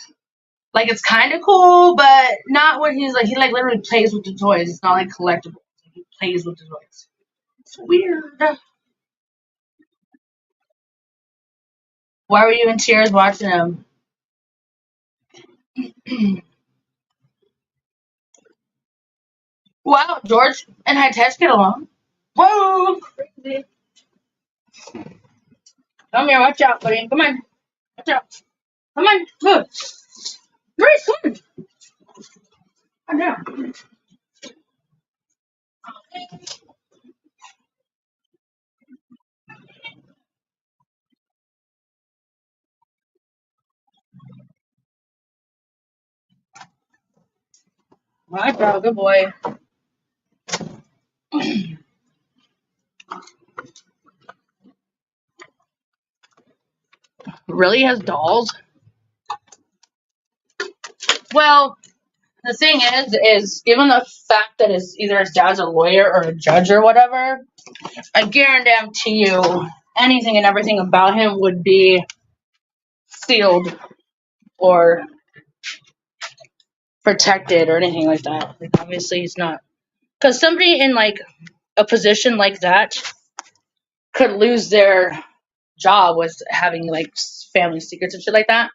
Like, it's kind of cool, but not when he's like he like literally plays with the toys. It's not like collectibles. Like, he plays with the toys. It's weird. Why were you in tears watching him? Wow, George and Hitesh get along. Whoa, crazy. Come here, watch out, buddy. Come on, watch out. Come on, move. Grace, come on. Come down. Watch out, good boy. Really has dolls? Well, the thing is given the fact that either his dad's a lawyer or a judge or whatever, I guarantee you anything and everything about him would be sealed or protected or anything like that. Like, obviously he's not. Because somebody in like a position like that could lose their job with having like family secrets and shit like that.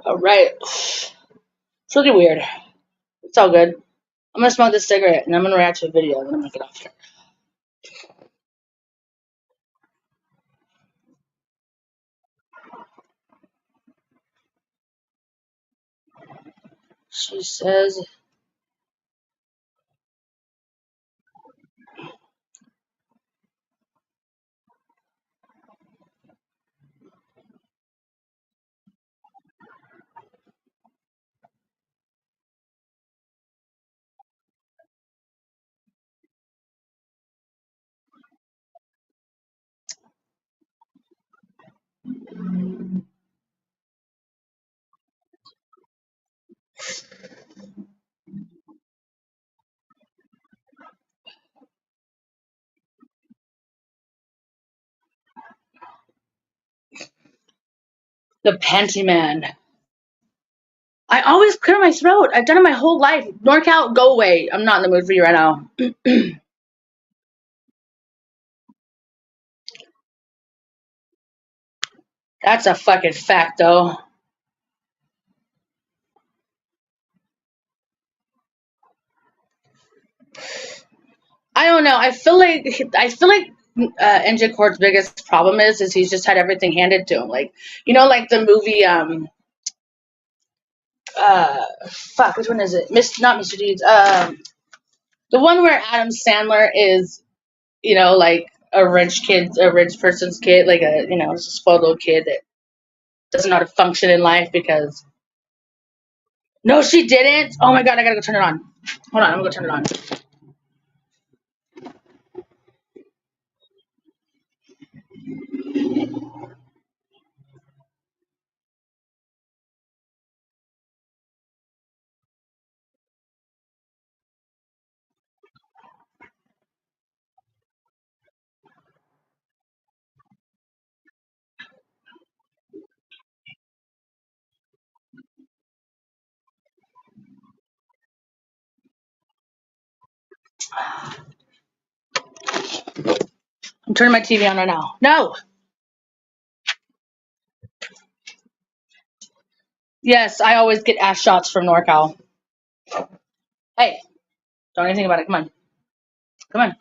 All right. It's really weird. It's all good. I'm gonna smoke this cigarette and I'm gonna react to a video and then I'm gonna get off here. She says, the Panty Man. I always clear my throat. I've done it my whole life. NorCal, go away. I'm not in the mood for you right now. That's a fucking fact, though. I don't know. I feel like NJ Court's biggest problem is he's just had everything handed to him. Like, you know, like the movie fuck, which one is it? Not Mr. Deeds. The one where Adam Sandler is, you know, like a rich person's kid, like a, you know, just a spoiled little kid that doesn't know how to function in life because. No, she didn't. Oh my god, I gotta go turn it on. Hold on, I'm gonna go turn it on. I'm turning my TV on right now. No. Yes, I always get ass shots from NorCal. Hey, don't do anything about it. Come on. Come on.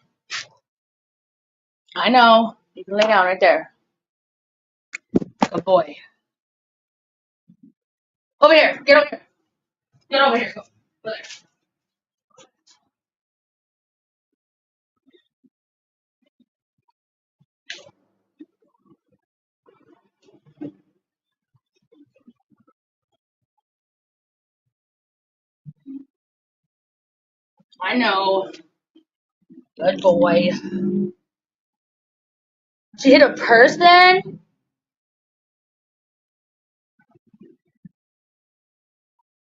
I know. You can lay down right there. Good boy. Over here. Get over here. Get over here. Go. Over there. I know. Good boy. She hit a person?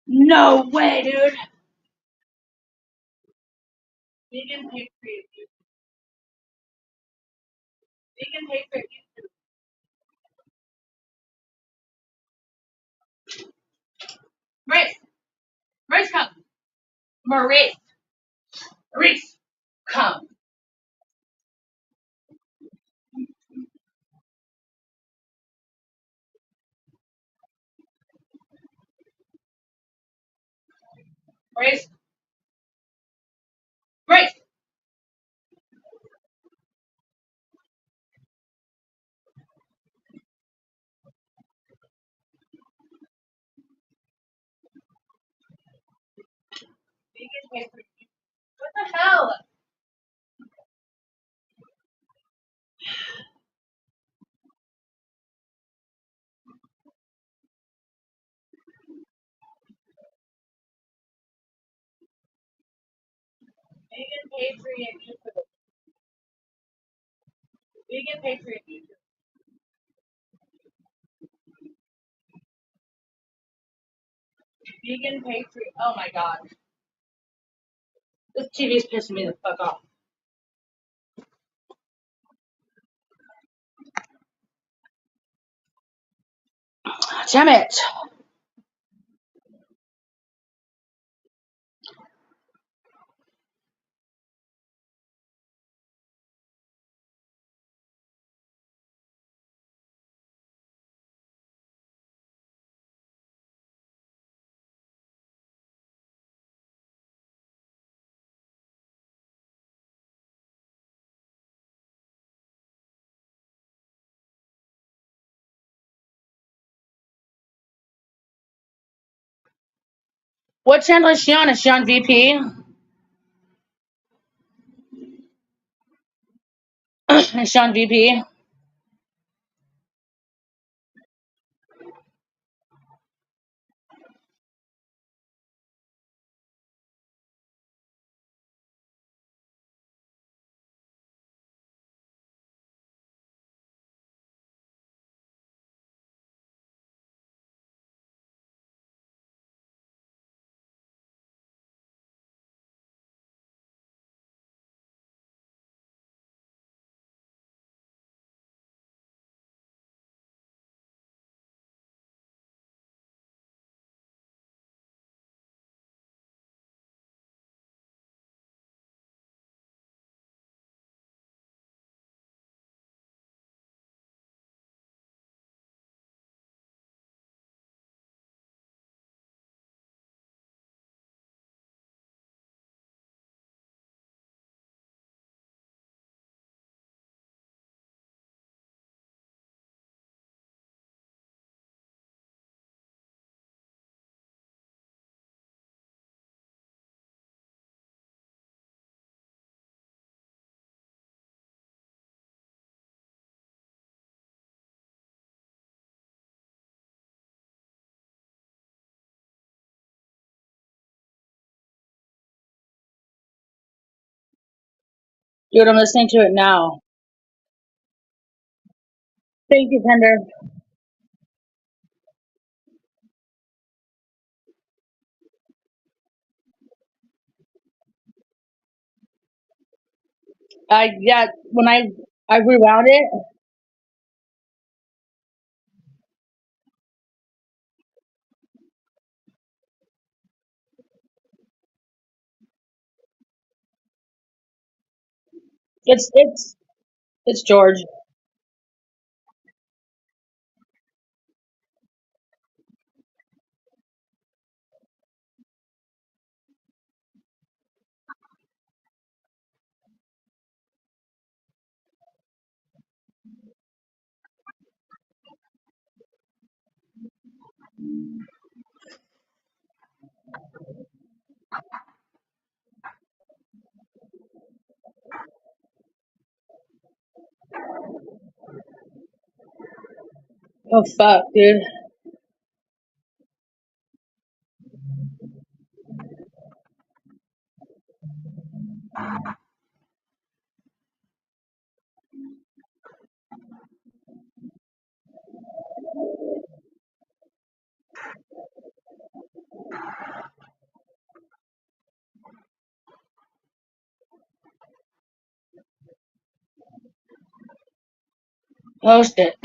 No way, dude. Vegan patriot. Vegan patriot. Maurice. Maurice, come. Maurice. Maurice, come. Maurice. Maurice. Vegan patriot. What the hell? Vegan patriot YouTube. Vegan patriot YouTube. Vegan patriot. Oh my god. This TV's pissing me the fuck off. Damn it. What channel is she on? Is she on VP? Is she on VP? Dude, I'm listening to it now. Thank you, Tender. Yeah, when I rewound it, it's George. Oh fuck, dude. Oh shit.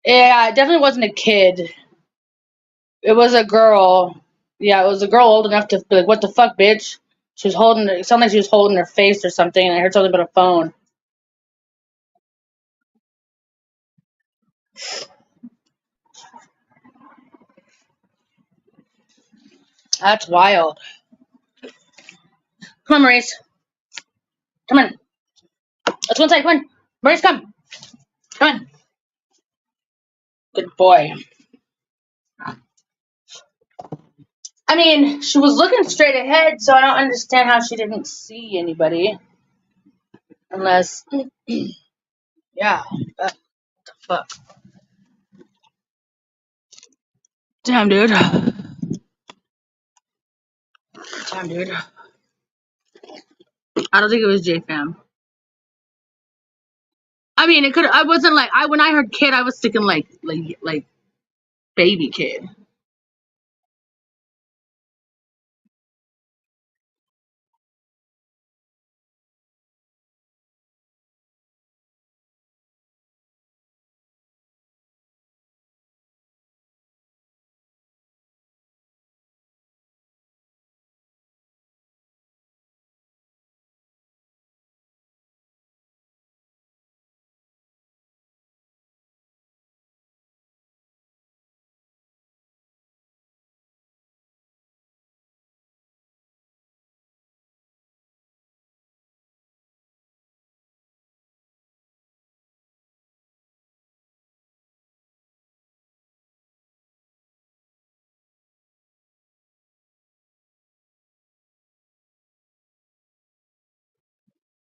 Yeah, it definitely wasn't a kid. It was a girl. Yeah, it was a girl old enough to be like, "What the fuck, bitch?" She was holding. It sounded like she was holding her face or something, and I heard something about a phone. That's wild. Come on, Maurice. Come on. Let's go inside. Come on, Maurice. Come. Come on. Good boy. I mean, she was looking straight ahead, so I don't understand how she didn't see anybody. Unless, yeah. What the fuck? Damn, dude. Damn, dude. I don't think it was J-Fam. I mean, it could. I wasn't like I when I heard kid, I was thinking like baby kid.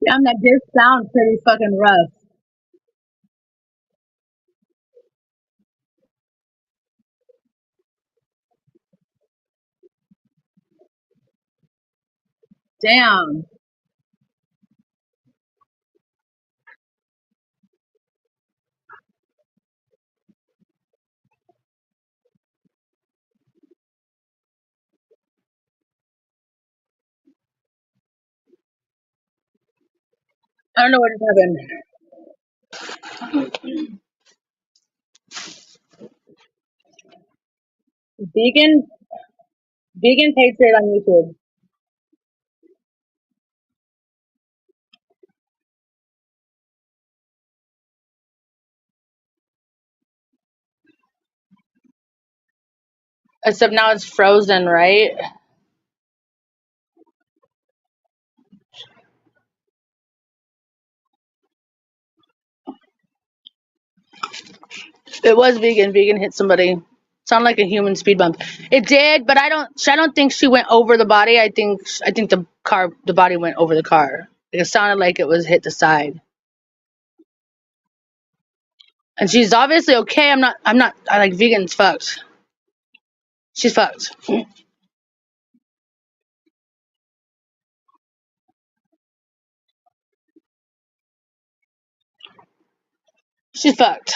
Damn, that did sound pretty fucking rough. Damn. I don't know what just happened. Vegan, vegan patriot on YouTube. Except now it's frozen, right? It was vegan. Vegan hit somebody. Sounded like a human speed bump. It did, but I don't think she went over the body. I think the body went over the car. It sounded like it was hit the side. And she's obviously okay. I'm not. I like vegan's fucked. She's fucked. She's fucked.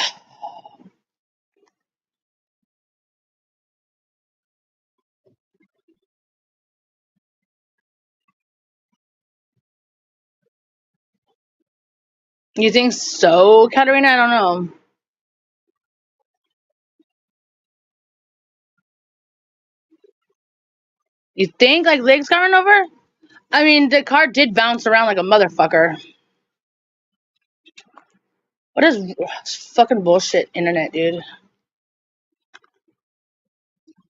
You think so, Katarina? I don't know. You think like legs got run over? I mean, the car did bounce around like a motherfucker. What is fucking bullshit internet, dude?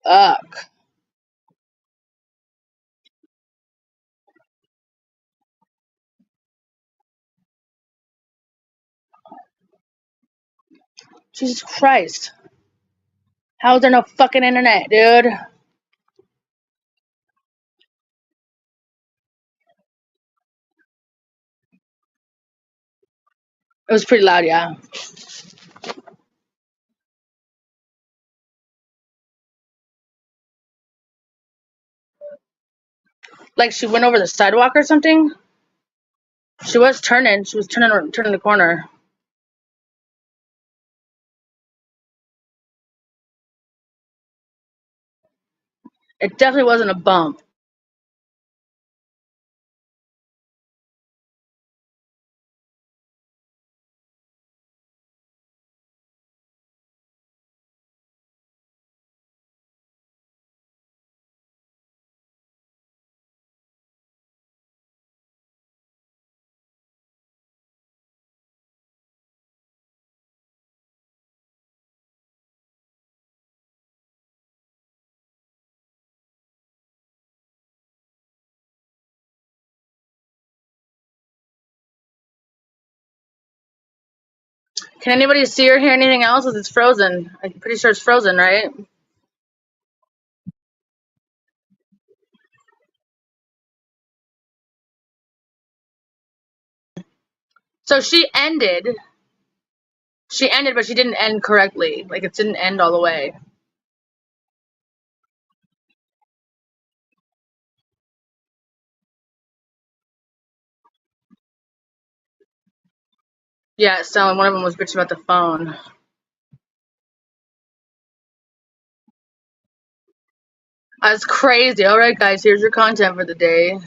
Fuck. Jesus Christ. How is there no fucking internet, dude? It was pretty loud, yeah. Like she went over the sidewalk or something. She was turning. She was turning the corner. It definitely wasn't a bump. Can anybody see or hear anything else? Because it's frozen. I'm pretty sure it's frozen, right? So she ended, but she didn't end correctly. Like, it didn't end all the way. Yeah, so one of them was bitching about the phone. That's crazy. All right, guys, here's your content for the day.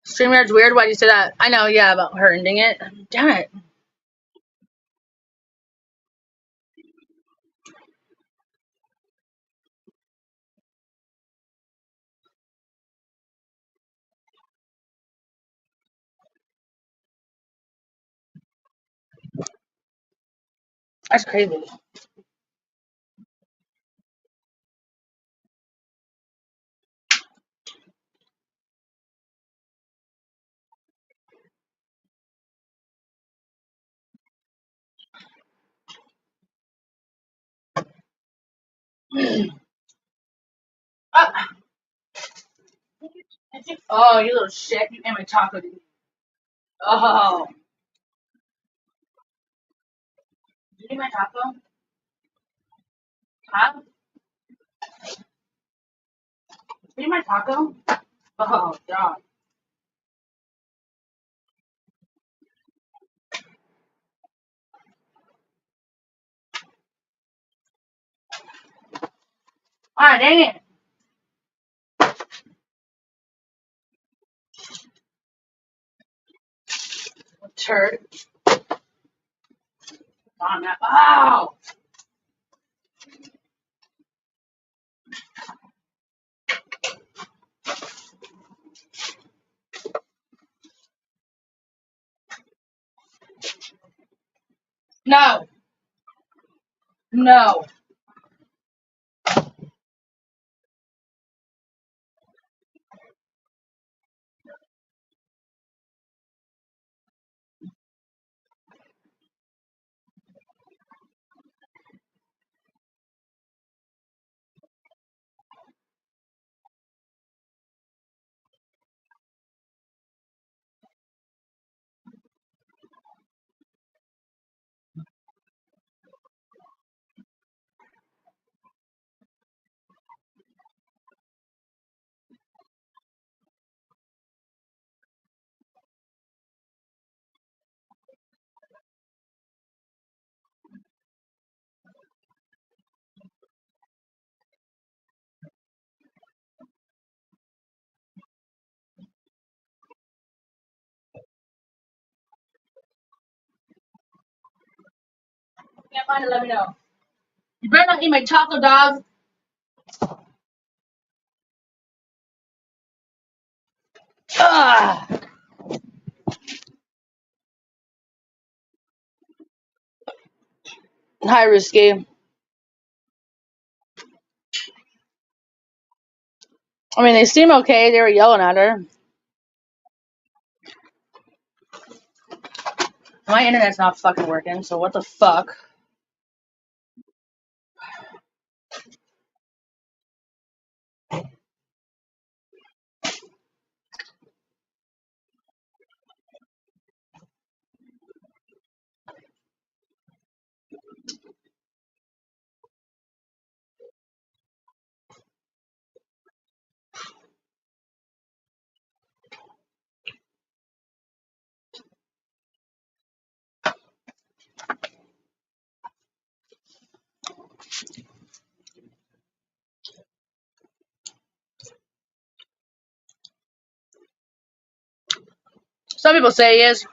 StreamYard's weird. Why do you say that? I know, yeah, about her ending it. Damn it. That's crazy. Ah, oh, you little shit. You ate my taco, didn't you? Oh. Did you eat my taco? Huh? Did you eat my taco? Oh, God. Ah, dang it. Turd. On that. Oh. No. No. Can't find it, let me know. You better not eat my taco, dog. Ah. Hi, Risky. I mean, they seem okay. They were yelling at her. My internet's not fucking working, so what the fuck? Some people say he is.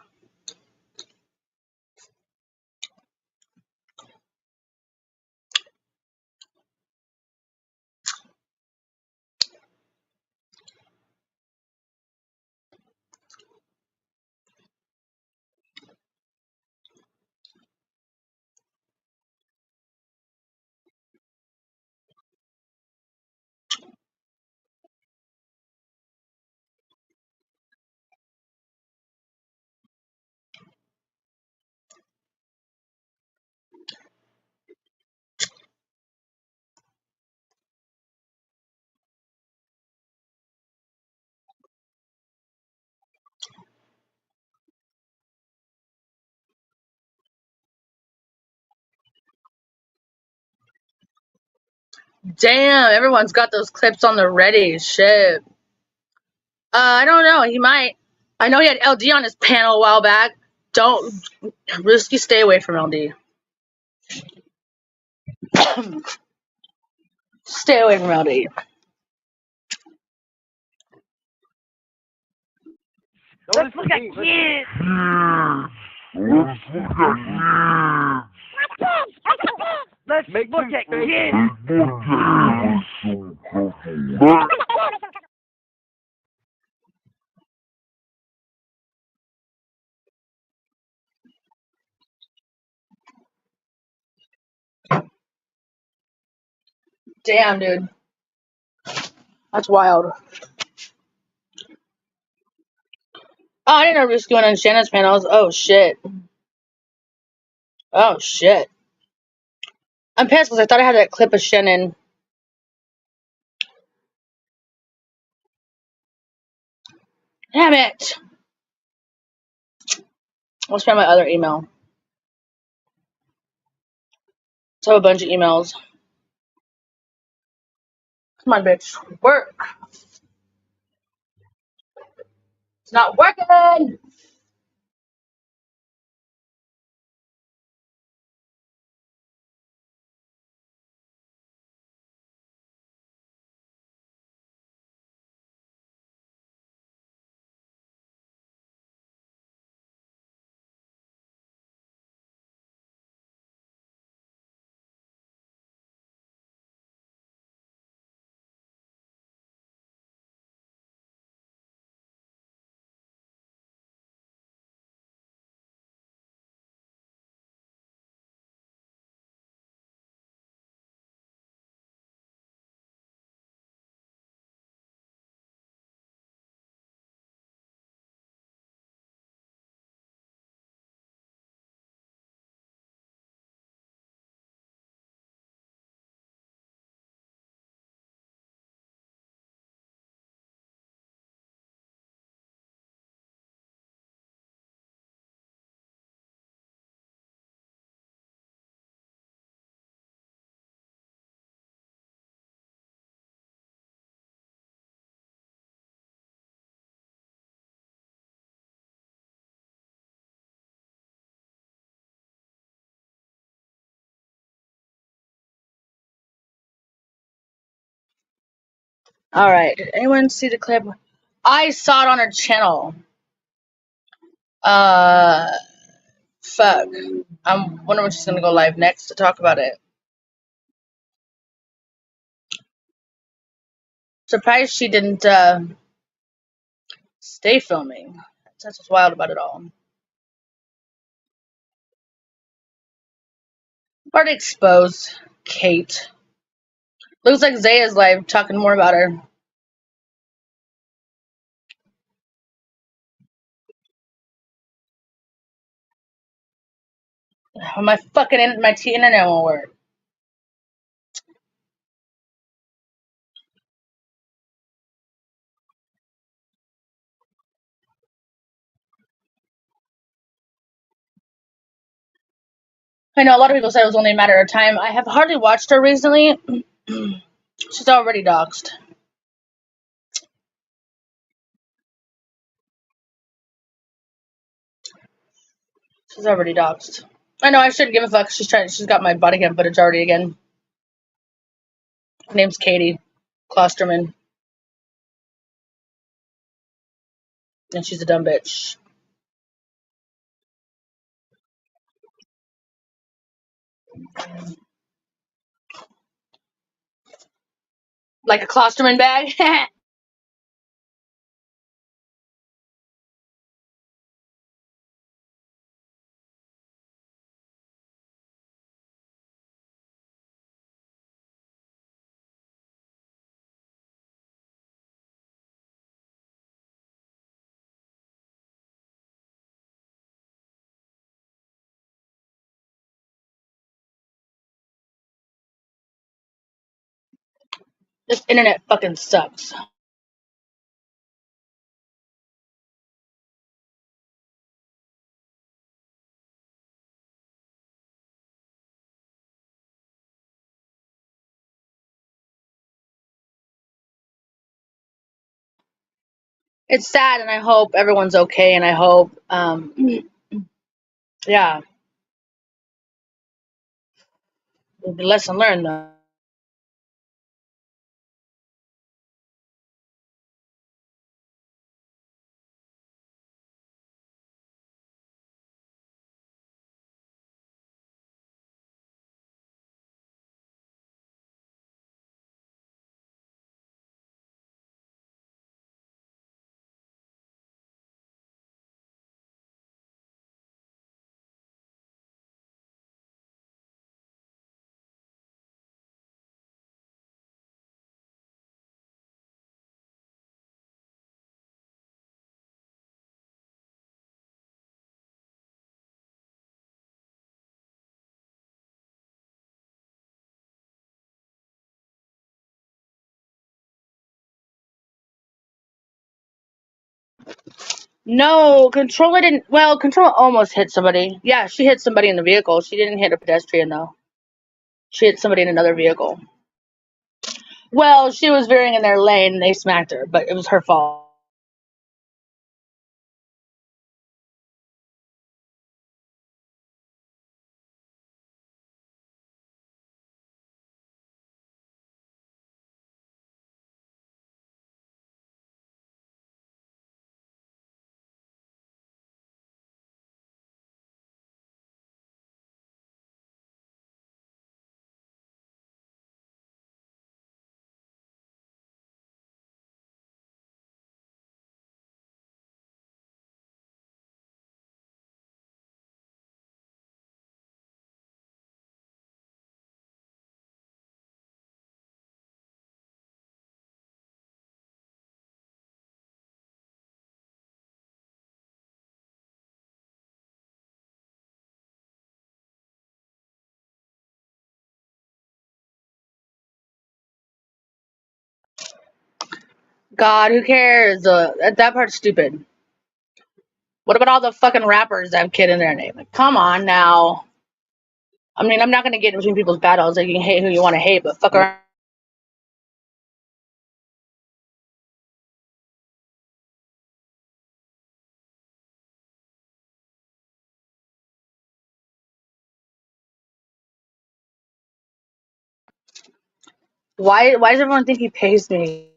Damn, everyone's got those clips on the ready. Shit. I don't know. He might. I know he had LD on his panel a while back. Don't risky. Stay away from LD. Stay away from LD. Let's look at kids. Let's look at Let's look at kids. Damn, dude. That's wild. Oh, I didn't know Risky went on Shannon's panels. Oh, shit. Oh, shit. I'm pissed because I thought I had that clip of Shannon. Damn it. I'll spam my other email. So I have a bunch of emails. Come on, bitch. Work. It's not working. All right. Did anyone see the clip? I saw it on her channel. Fuck. I'm wondering when she's gonna go live next to talk about it. Surprised she didn't stay filming. That's what's wild about it all. Already exposed Kate. Looks like Zaya's live talking more about her. My fucking my internet won't work. I know a lot of people said it was only a matter of time. I have hardly watched her recently. She's already doxxed. She's already doxxed. I know I shouldn't give a fuck. She's got my body cam footage already again. Her name's Katie Klosterman. And she's a dumb bitch. Like a Klosterman bag? This internet fucking sucks. It's sad, and I hope everyone's okay, and I hope, yeah, the lesson learned though. No, Controller didn't. Well, Controller almost hit somebody. Yeah, she hit somebody in the vehicle. She didn't hit a pedestrian though. She hit somebody in another vehicle. Well, she was veering in their lane and they smacked her, but it was her fault. God, who cares? That part's stupid. What about all the fucking rappers that have kid in their name? Like, come on now. I mean, I'm not gonna get in between people's battles. Like, you can hate who you want to hate, but fuck around. Why does everyone think he pays me?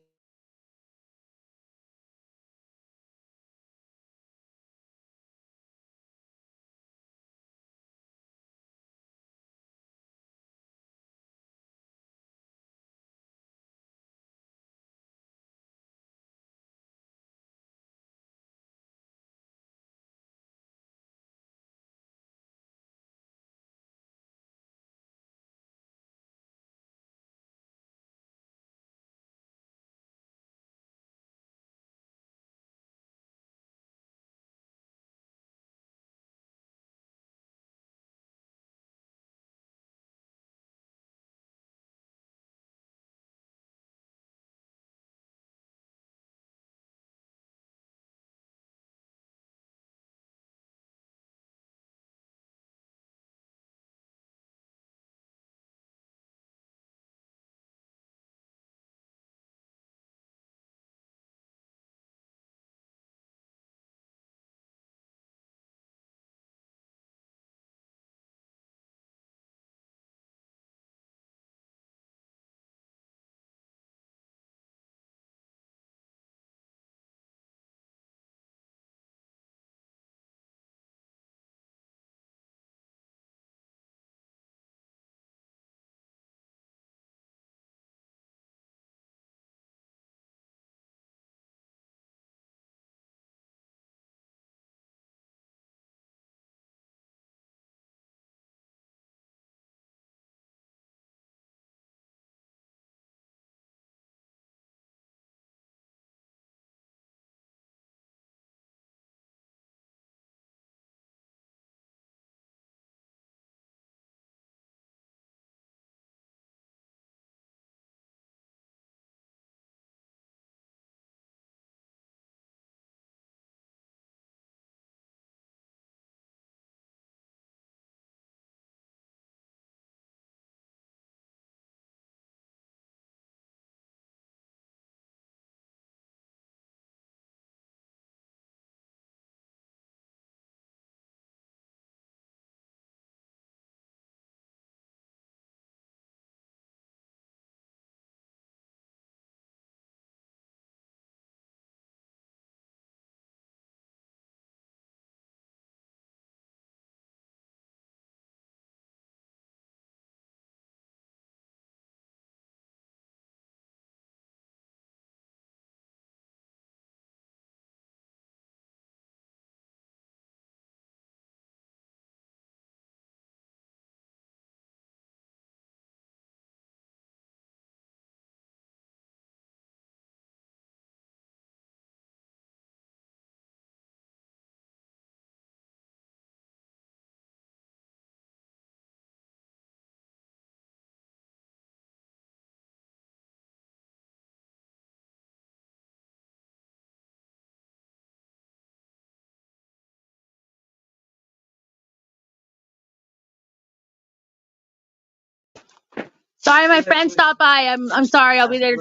Sorry, my friend stopped by. I'm sorry. I'll be there.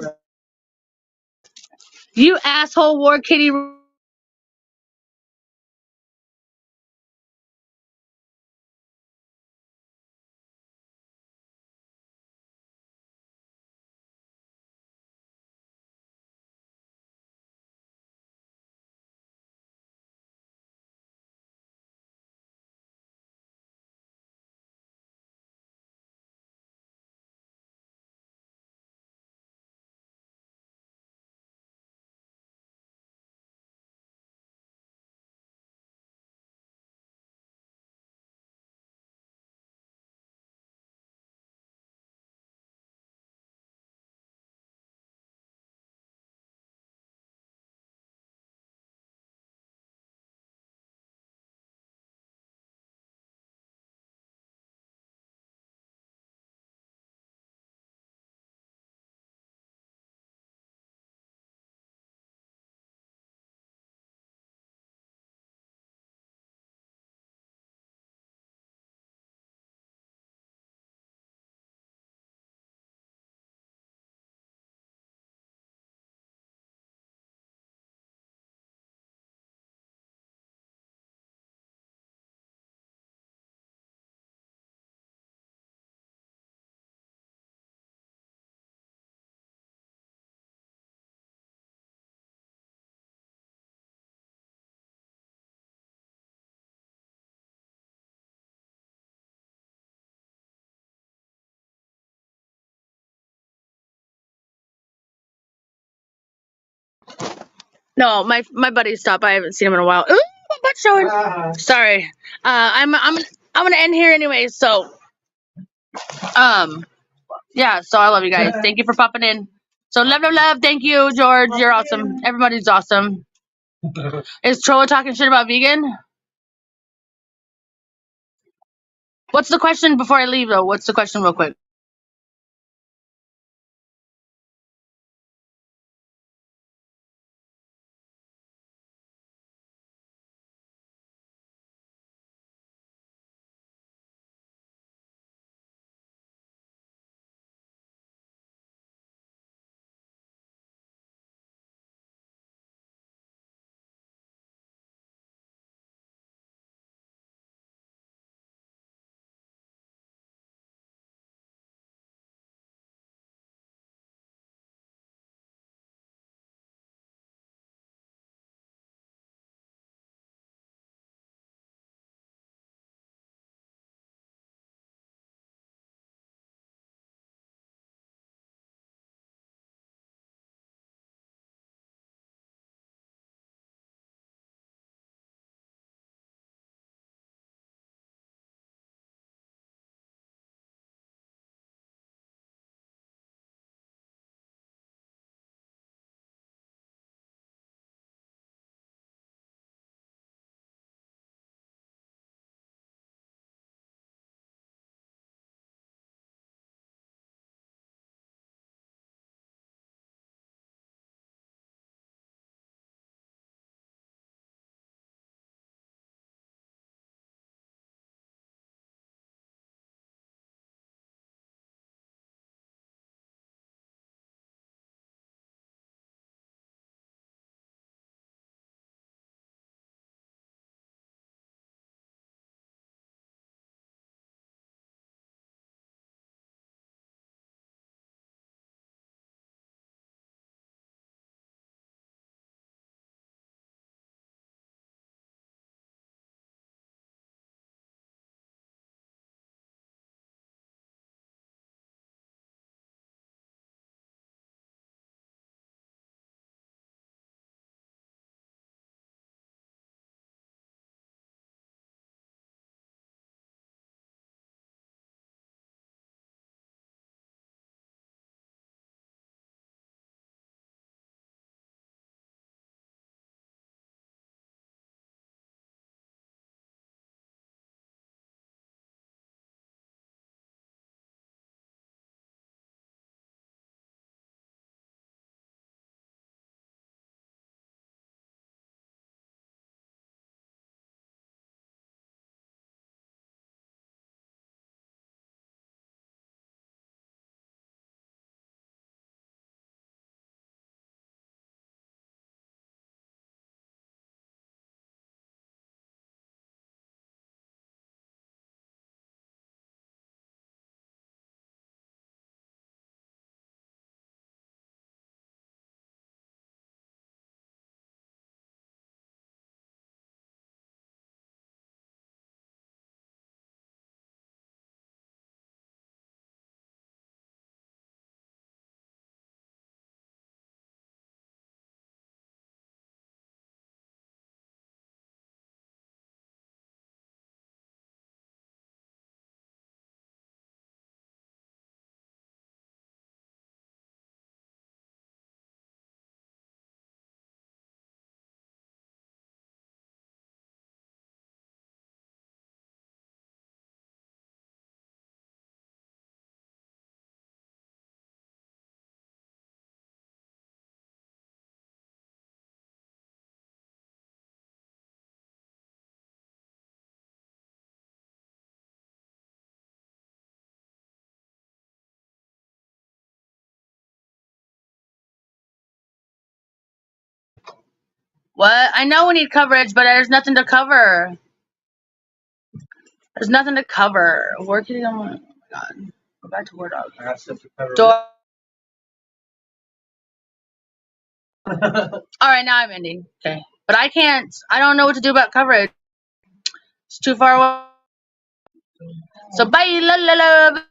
You asshole, War Kitty. No, my buddy stopped by. I haven't seen him in a while. Ooh, my butt's showing. Sorry. I'm gonna end here anyway. So, yeah. So I love you guys. Thank you for popping in. So love, love, love. Thank you, George. You're awesome. Everybody's awesome. Is Trolla talking shit about vegan? What's the question before I leave though? What's the question real quick? What? I know we need coverage, but there's nothing to cover. There's nothing to cover. Where can you go? Oh my god. Go back to Word Dog. I have stuff to cover. Door. Alright, now I'm ending. Okay. But I can't. I don't know what to do about coverage. It's too far away. So bye. La la la.